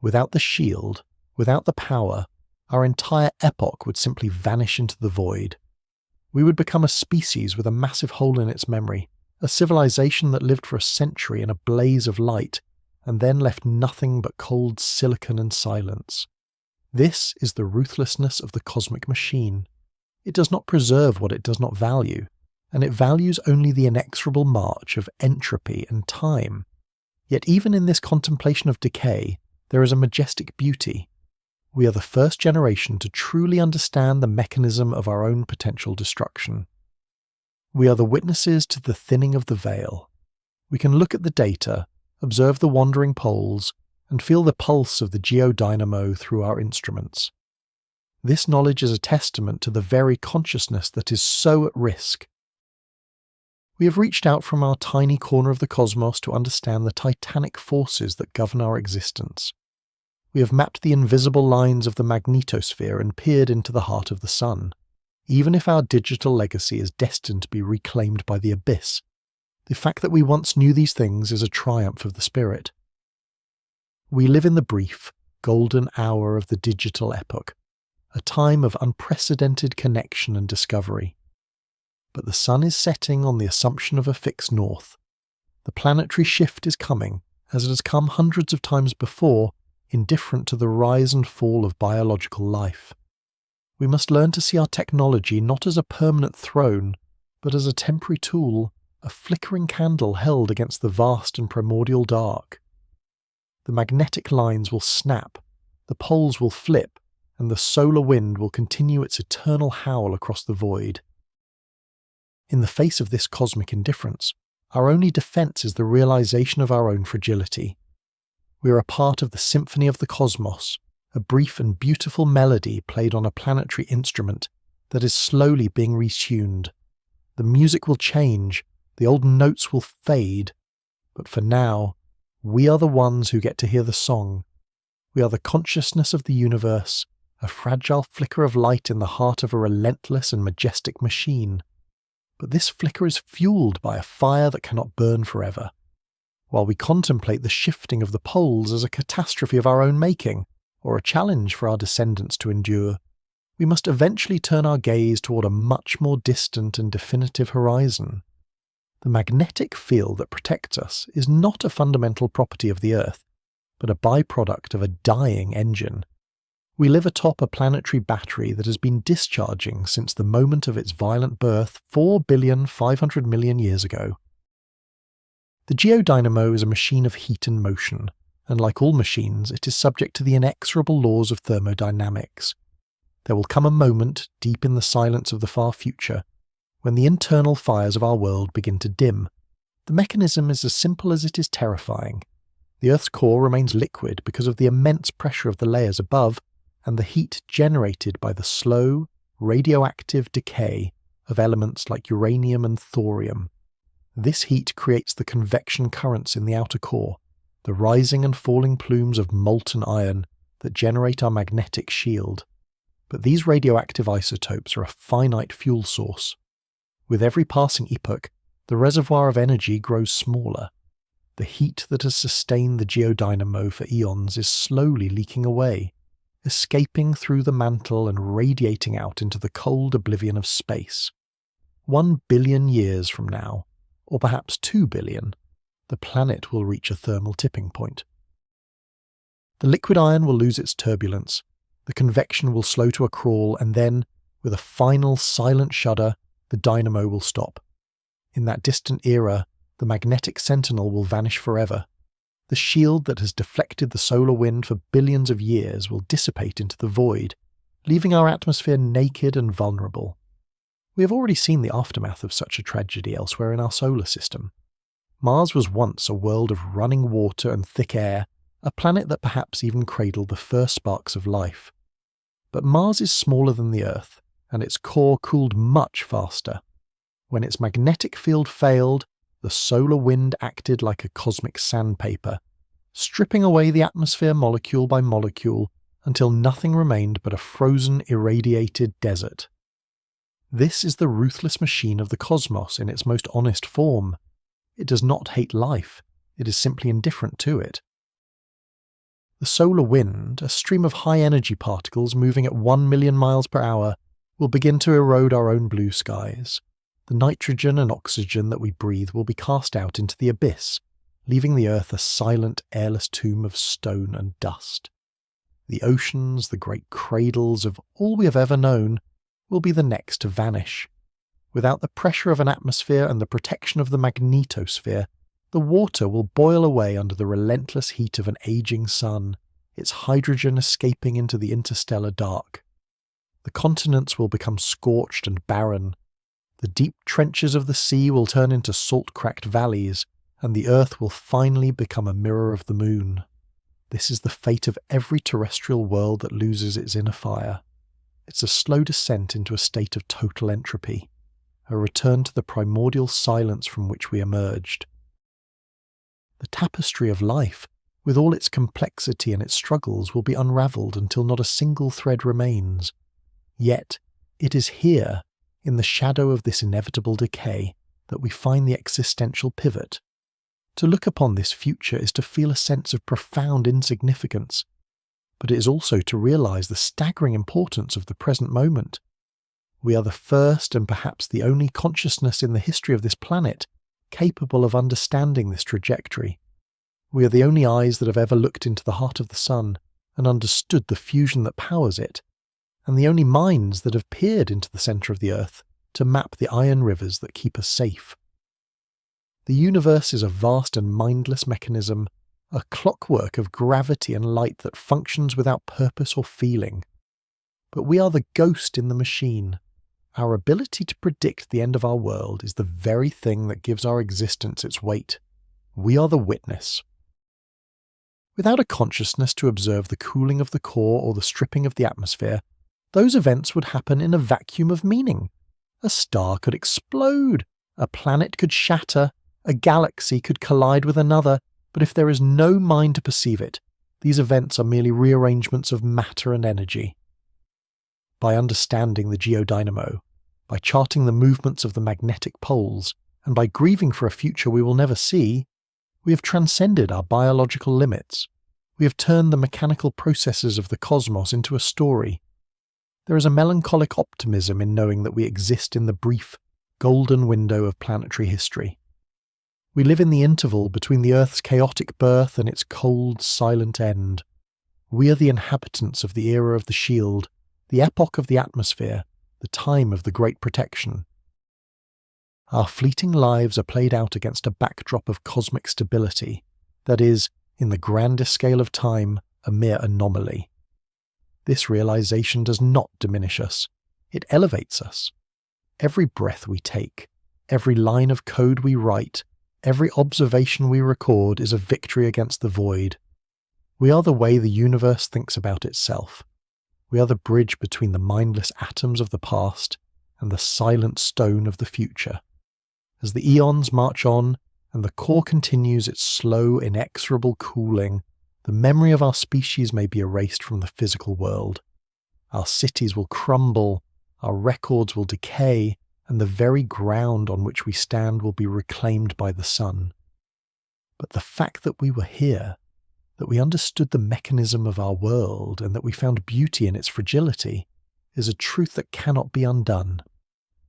Without the shield, without the power, our entire epoch would simply vanish into the void. We would become a species with a massive hole in its memory, a civilization that lived for a century in a blaze of light, and then left nothing but cold silicon and silence. This is the ruthlessness of the cosmic machine. It does not preserve what it does not value, and it values only the inexorable march of entropy and time. Yet even in this contemplation of decay, there is a majestic beauty. We are the first generation to truly understand the mechanism of our own potential destruction. We are the witnesses to the thinning of the veil. We can look at the data, observe the wandering poles, and feel the pulse of the geodynamo through our instruments. This knowledge is a testament to the very consciousness that is so at risk. We have reached out from our tiny corner of the cosmos to understand the titanic forces that govern our existence. We have mapped the invisible lines of the magnetosphere and peered into the heart of the sun. Even if our digital legacy is destined to be reclaimed by the abyss, the fact that we once knew these things is a triumph of the spirit. We live in the brief, golden hour of the digital epoch, a time of unprecedented connection and discovery. But the sun is setting on the assumption of a fixed north. The planetary shift is coming, as it has come hundreds of times before, indifferent to the rise and fall of biological life. We must learn to see our technology not as a permanent throne, but as a temporary tool, a flickering candle held against the vast and primordial dark. The magnetic lines will snap, the poles will flip, and the solar wind will continue its eternal howl across the void. In the face of this cosmic indifference, our only defense is the realization of our own fragility. We are a part of the symphony of the cosmos, a brief and beautiful melody played on a planetary instrument that is slowly being retuned. The music will change, the old notes will fade, but for now, we are the ones who get to hear the song. We are the consciousness of the universe, a fragile flicker of light in the heart of a relentless and majestic machine. But this flicker is fueled by a fire that cannot burn forever. While we contemplate the shifting of the poles as a catastrophe of our own making, or a challenge for our descendants to endure, we must eventually turn our gaze toward a much more distant and definitive horizon. The magnetic field that protects us is not a fundamental property of the Earth, but a byproduct of a dying engine. We live atop a planetary battery that has been discharging since the moment of its violent birth 4,500,000,000 years ago. The geodynamo is a machine of heat and motion, and like all machines, it is subject to the inexorable laws of thermodynamics. There will come a moment, deep in the silence of the far future, when the internal fires of our world begin to dim. The mechanism is as simple as it is terrifying. The Earth's core remains liquid because of the immense pressure of the layers above, and the heat generated by the slow, radioactive decay of elements like uranium and thorium. This heat creates the convection currents in the outer core, the rising and falling plumes of molten iron that generate our magnetic shield. But these radioactive isotopes are a finite fuel source. With every passing epoch, the reservoir of energy grows smaller. The heat that has sustained the geodynamo for eons is slowly leaking away, escaping through the mantle and radiating out into the cold oblivion of space. 1 billion years from now, or perhaps 2 billion, the planet will reach a thermal tipping point. The liquid iron will lose its turbulence, the convection will slow to a crawl, and then, with a final silent shudder, the dynamo will stop. In that distant era, the magnetic sentinel will vanish forever. The shield that has deflected the solar wind for billions of years will dissipate into the void, leaving our atmosphere naked and vulnerable. We have already seen the aftermath of such a tragedy elsewhere in our solar system. Mars was once a world of running water and thick air, a planet that perhaps even cradled the first sparks of life. But Mars is smaller than the Earth, and its core cooled much faster. When its magnetic field failed, the solar wind acted like a cosmic sandpaper, stripping away the atmosphere molecule by molecule until nothing remained but a frozen, irradiated desert. This is the ruthless machine of the cosmos in its most honest form. It does not hate life, it is simply indifferent to it. The solar wind, a stream of high-energy particles moving at 1 million miles per hour, will begin to erode our own blue skies. The nitrogen and oxygen that we breathe will be cast out into the abyss, leaving the Earth a silent, airless tomb of stone and dust. The oceans, the great cradles of all we have ever known, will be the next to vanish. Without the pressure of an atmosphere and the protection of the magnetosphere, the water will boil away under the relentless heat of an aging sun, its hydrogen escaping into the interstellar dark. The continents will become scorched and barren. The deep trenches of the sea will turn into salt-cracked valleys, and the Earth will finally become a mirror of the moon. This is the fate of every terrestrial world that loses its inner fire. It's a slow descent into a state of total entropy, a return to the primordial silence from which we emerged. The tapestry of life, with all its complexity and its struggles, will be unravelled until not a single thread remains. Yet, it is here, in the shadow of this inevitable decay, that we find the existential pivot. To look upon this future is to feel a sense of profound insignificance, but it is also to realise the staggering importance of the present moment. We are the first and perhaps the only consciousness in the history of this planet capable of understanding this trajectory. We are the only eyes that have ever looked into the heart of the sun and understood the fusion that powers it, and the only minds that have peered into the centre of the Earth to map the iron rivers that keep us safe. The universe is a vast and mindless mechanism, a clockwork of gravity and light that functions without purpose or feeling. But we are the ghost in the machine. Our ability to predict the end of our world is the very thing that gives our existence its weight. We are the witness. Without a consciousness to observe the cooling of the core or the stripping of the atmosphere, those events would happen in a vacuum of meaning. A star could explode, a planet could shatter, a galaxy could collide with another, but if there is no mind to perceive it, these events are merely rearrangements of matter and energy. By understanding the geodynamo, by charting the movements of the magnetic poles, and by grieving for a future we will never see, we have transcended our biological limits. We have turned the mechanical processes of the cosmos into a story. There is a melancholic optimism in knowing that we exist in the brief, golden window of planetary history. We live in the interval between the Earth's chaotic birth and its cold, silent end. We are the inhabitants of the era of the shield, the epoch of the atmosphere, the time of the great protection. Our fleeting lives are played out against a backdrop of cosmic stability, that is, in the grandest scale of time, a mere anomaly. This realization does not diminish us, it elevates us. Every breath we take, every line of code we write, every observation we record is a victory against the void. We are the way the universe thinks about itself. We are the bridge between the mindless atoms of the past and the silent stone of the future. As the eons march on and the core continues its slow, inexorable cooling, the memory of our species may be erased from the physical world. Our cities will crumble, our records will decay, and the very ground on which we stand will be reclaimed by the sun. But the fact that we were here, that we understood the mechanism of our world and that we found beauty in its fragility, is a truth that cannot be undone.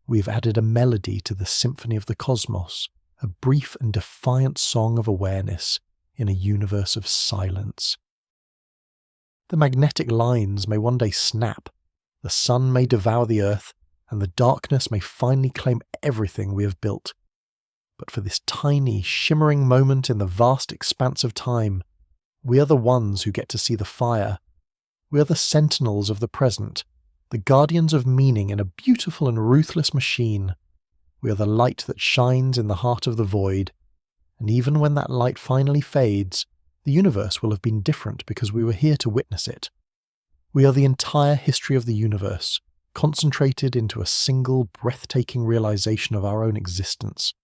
We have added a melody to the symphony of the cosmos, a brief and defiant song of awareness in a universe of silence. The magnetic lines may one day snap, the sun may devour the earth, and the darkness may finally claim everything we have built. But for this tiny, shimmering moment in the vast expanse of time, we are the ones who get to see the fire. We are the sentinels of the present, the guardians of meaning in a beautiful and ruthless machine. We are the light that shines in the heart of the void, and even when that light finally fades, the universe will have been different because we were here to witness it. We are the entire history of the universe, concentrated into a single breathtaking realization of our own existence.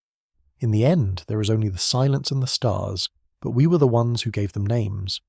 In the end, there is only the silence and the stars, but we were the ones who gave them names.